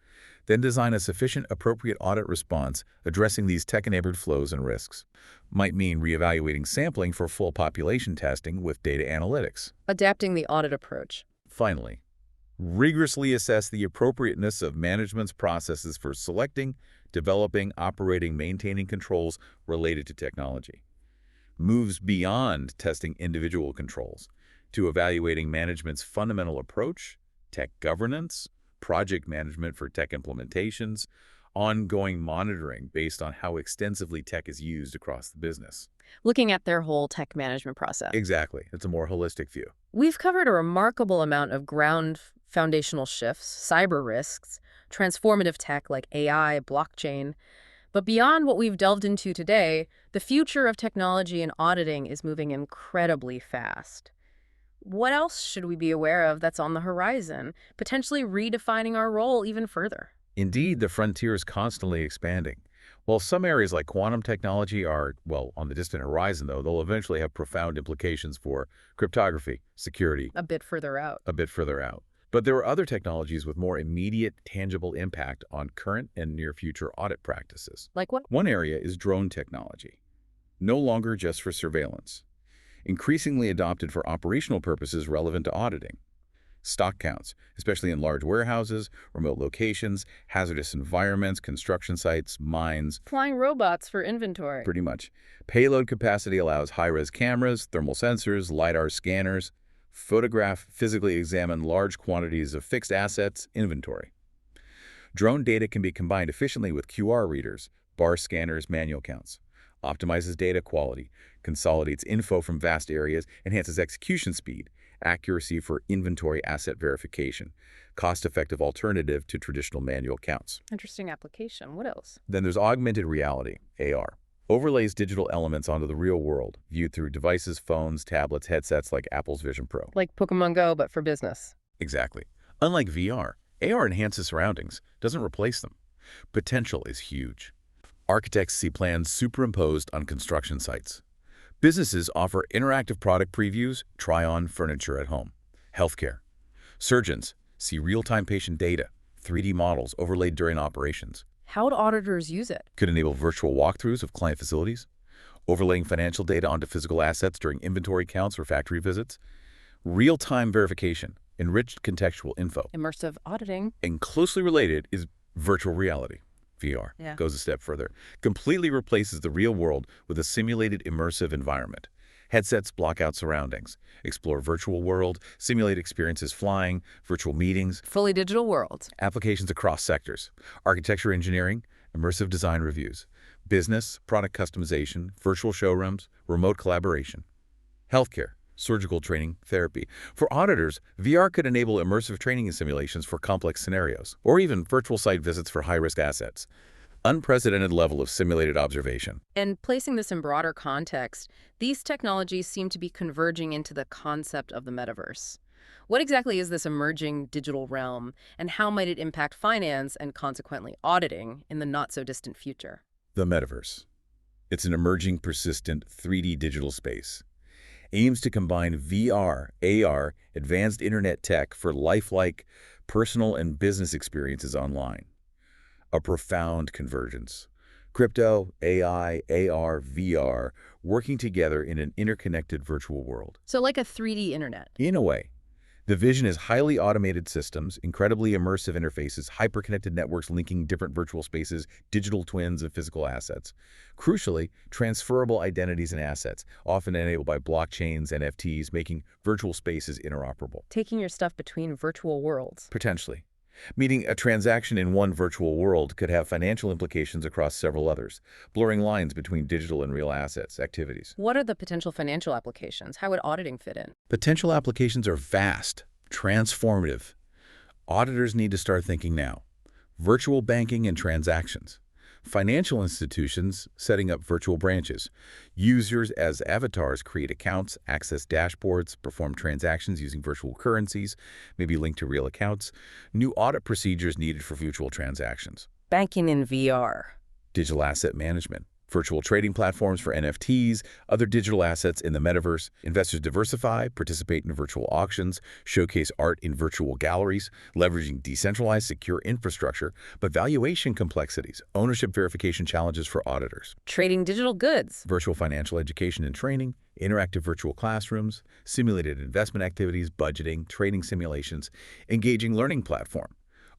Then design a sufficient, appropriate audit response addressing these tech-enabled flows and risks. Might mean reevaluating sampling for full population testing with data analytics. Adapting the audit approach. Finally, rigorously assess the appropriateness of management's processes for selecting, developing, operating, maintaining controls related to technology. moves beyond testing individual controls to evaluating management's fundamental approach, tech governance, project management for tech implementations, ongoing monitoring based on how extensively tech is used across the business. Looking at their whole tech management process. Exactly. It's a more holistic view. We've covered a remarkable amount of ground foundational shifts, cyber risks, transformative tech like AI, blockchain. But beyond what we've delved into today, the future of technology and auditing is moving incredibly fast. What else should we be aware of that's on the horizon, potentially redefining our role even further? Indeed, the frontier is constantly expanding. While some areas like quantum technology are, well, on the distant horizon, though, they'll eventually have profound implications for cryptography, security, A bit further out. a bit further out. But there are other technologies with more immediate, tangible impact on current and near-future audit practices. Like what? One area is drone technology, no longer just for surveillance, increasingly adopted for operational purposes relevant to auditing. Stock counts, especially in large warehouses, remote locations, hazardous environments, construction sites, mines, Flying robots for inventory. pretty much. Payload capacity allows high-res cameras, thermal sensors, LiDAR scanners, photograph, physically examine large quantities of fixed assets, inventory. Drone data can be combined efficiently with QR readers, bar scanners, manual counts. Optimizes data quality, consolidates info from vast areas, enhances execution speed, accuracy for inventory asset verification, cost-effective alternative to traditional manual counts. Interesting application. What else? Then there's augmented reality, AR. Overlays digital elements onto the real world, viewed through devices, phones, tablets, headsets like Apple's Vision Pro. Like Pokemon Go, but for business. Exactly. Unlike VR, AR enhances surroundings, doesn't replace them. Potential is huge. Architects see plans superimposed on construction sites. Businesses offer interactive product previews, try-on furniture at home. Healthcare. Surgeons see real-time patient data, 3D models overlaid during operations. How do auditors use it? Could enable virtual walkthroughs of client facilities, overlaying financial data onto physical assets during inventory counts or factory visits. Real-time verification, enriched contextual info. Immersive auditing. And closely related is virtual reality. VR Yeah. goes a step further, completely replaces the real world with a simulated immersive environment. Headsets block out surroundings, explore virtual world, simulate experiences flying, virtual meetings, Fully digital world. applications across sectors, architecture engineering, immersive design reviews, business, product customization, virtual showrooms, remote collaboration, healthcare, surgical training, therapy. For auditors, VR could enable immersive training and simulations for complex scenarios, or even virtual site visits for high-risk assets. Unprecedented level of simulated observation. And placing this in broader context, these technologies seem to be converging into the concept of the metaverse. What exactly is this emerging digital realm, and how might it impact finance and consequently auditing in the not-so-distant future? The metaverse. It's an emerging, persistent 3D digital space. Aims to combine VR, AR, advanced internet tech for lifelike, personal and business experiences online. A profound convergence. Crypto, AI, AR, VR, working together in an interconnected virtual world. So like a 3D internet. In a way, the vision is highly automated systems, incredibly immersive interfaces, hyper-connected networks linking different virtual spaces, digital twins of physical assets. Crucially, transferable identities and assets, often enabled by blockchains, NFTs, making virtual spaces interoperable. Taking your stuff between virtual worlds. Potentially. Meaning a transaction in one virtual world could have financial implications across several others, blurring lines between digital and real assets, activities. What are the potential financial applications? How would auditing fit in? Potential applications are vast, transformative. Auditors need to start thinking now. Virtual banking and transactions. Financial institutions setting up virtual branches. Users as avatars create accounts, access dashboards, perform transactions using virtual currencies, maybe linked to real accounts. New audit procedures needed for virtual transactions. Banking in VR. Digital asset management. Virtual trading platforms for NFTs, other digital assets in the metaverse. Investors diversify, participate in virtual auctions, showcase art in virtual galleries, leveraging decentralized, secure infrastructure, but valuation complexities, ownership verification challenges for auditors. Trading digital goods. Virtual financial education and training, interactive virtual classrooms, simulated investment activities, budgeting, trading simulations, engaging learning platform.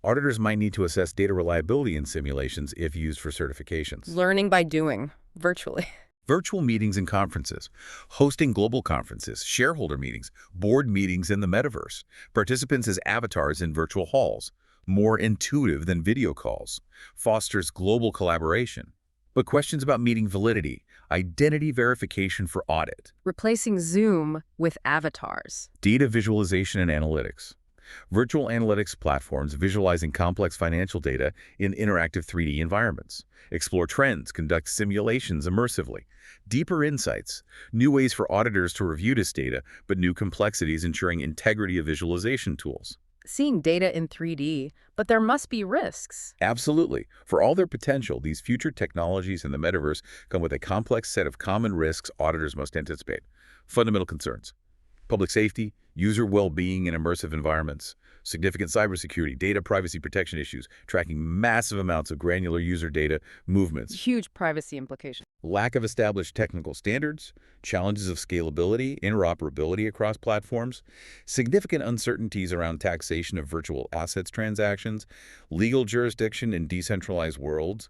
Auditors might need to assess data reliability in simulations if used for certifications. Learning by doing, virtually. Virtual meetings and conferences, hosting global conferences, shareholder meetings, board meetings in the metaverse, participants as avatars in virtual halls, more intuitive than video calls, fosters global collaboration. But questions about meeting validity, identity verification for audit, Replacing Zoom with avatars. data visualization and analytics. Virtual analytics platforms visualizing complex financial data in interactive 3D environments. Explore trends, conduct simulations immersively. Deeper insights, new ways for auditors to review this data, but new complexities ensuring integrity of visualization tools. Seeing data in 3D, but there must be risks. Absolutely. For all their potential, these future technologies in the metaverse come with a complex set of common risks auditors must anticipate. Fundamental concerns: public safety, user well-being in immersive environments, significant cybersecurity, data privacy protection issues, tracking massive amounts of granular user data, movements, Huge privacy implications. lack of established technical standards, challenges of scalability, interoperability across platforms, significant uncertainties around taxation of virtual assets transactions, legal jurisdiction in decentralized worlds,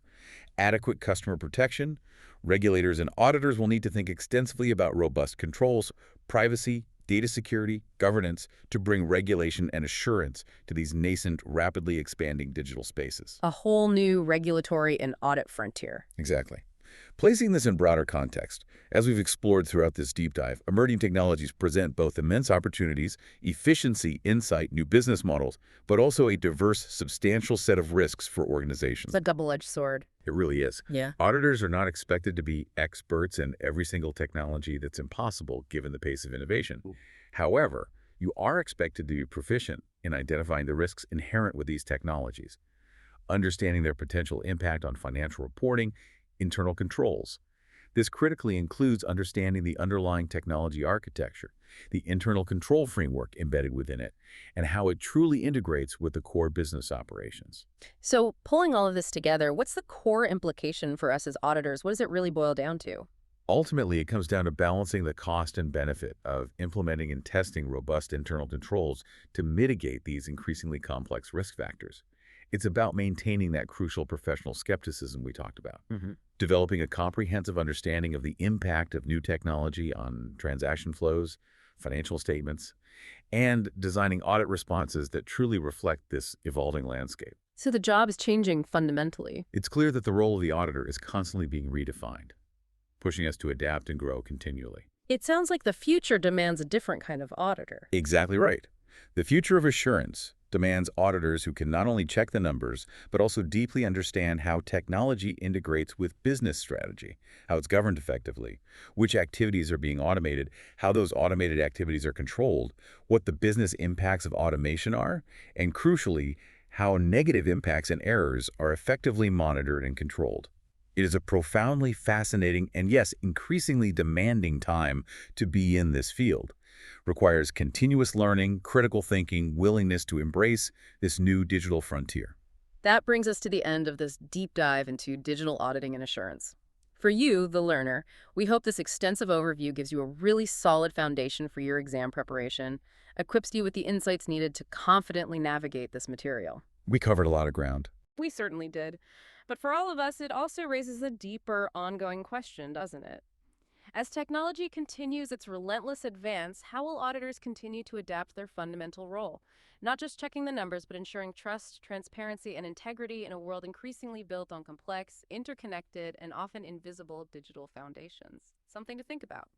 adequate customer protection. Regulators and auditors will need to think extensively about robust controls, privacy, data security, governance to bring regulation and assurance to these nascent, rapidly expanding digital spaces. A whole new regulatory and audit frontier. Exactly. Placing this in broader context, as we've explored throughout this deep dive, emerging technologies present both immense opportunities, efficiency, insight, new business models, but also a diverse, substantial set of risks for organizations. It's a double-edged sword. It really is. Yeah. Auditors are not expected to be experts in every single technology. That's impossible given the pace of innovation. However, you are expected to be proficient in identifying the risks inherent with these technologies, understanding their potential impact on financial reporting, internal controls. This critically includes understanding the underlying technology architecture, the internal control framework embedded within it, and how it truly integrates with the core business operations. So pulling all of this together, what's the core implication for us as auditors? What does it really boil down to? Ultimately, it comes down to balancing the cost and benefit of implementing and testing robust internal controls to mitigate these increasingly complex risk factors. It's about maintaining that crucial professional skepticism we talked about, developing a comprehensive understanding of the impact of new technology on transaction flows, financial statements, and designing audit responses that truly reflect this evolving landscape. So the job is changing fundamentally. It's clear that the role of the auditor is constantly being redefined, pushing us to adapt and grow continually. It sounds like the future demands a different kind of auditor. Exactly right. The future of assurance demands auditors who can not only check the numbers, but also deeply understand how technology integrates with business strategy, how it's governed effectively, which activities are being automated, how those automated activities are controlled, what the business impacts of automation are, and crucially, how negative impacts and errors are effectively monitored and controlled. It is a profoundly fascinating and, yes, increasingly demanding time to be in this field. Requires continuous learning, critical thinking, willingness to embrace this new digital frontier. That brings us to the end of this deep dive into digital auditing and assurance. For you, the learner, we hope this extensive overview gives you a really solid foundation for your exam preparation, equips you with the insights needed to confidently navigate this material. We covered a lot of ground. We certainly did. But for all of us, it also raises a deeper, ongoing question, doesn't it? As technology continues its relentless advance, how will auditors continue to adapt their fundamental role? Not just checking the numbers, but ensuring trust, transparency, and integrity in a world increasingly built on complex, interconnected, and often invisible digital foundations. Something to think about.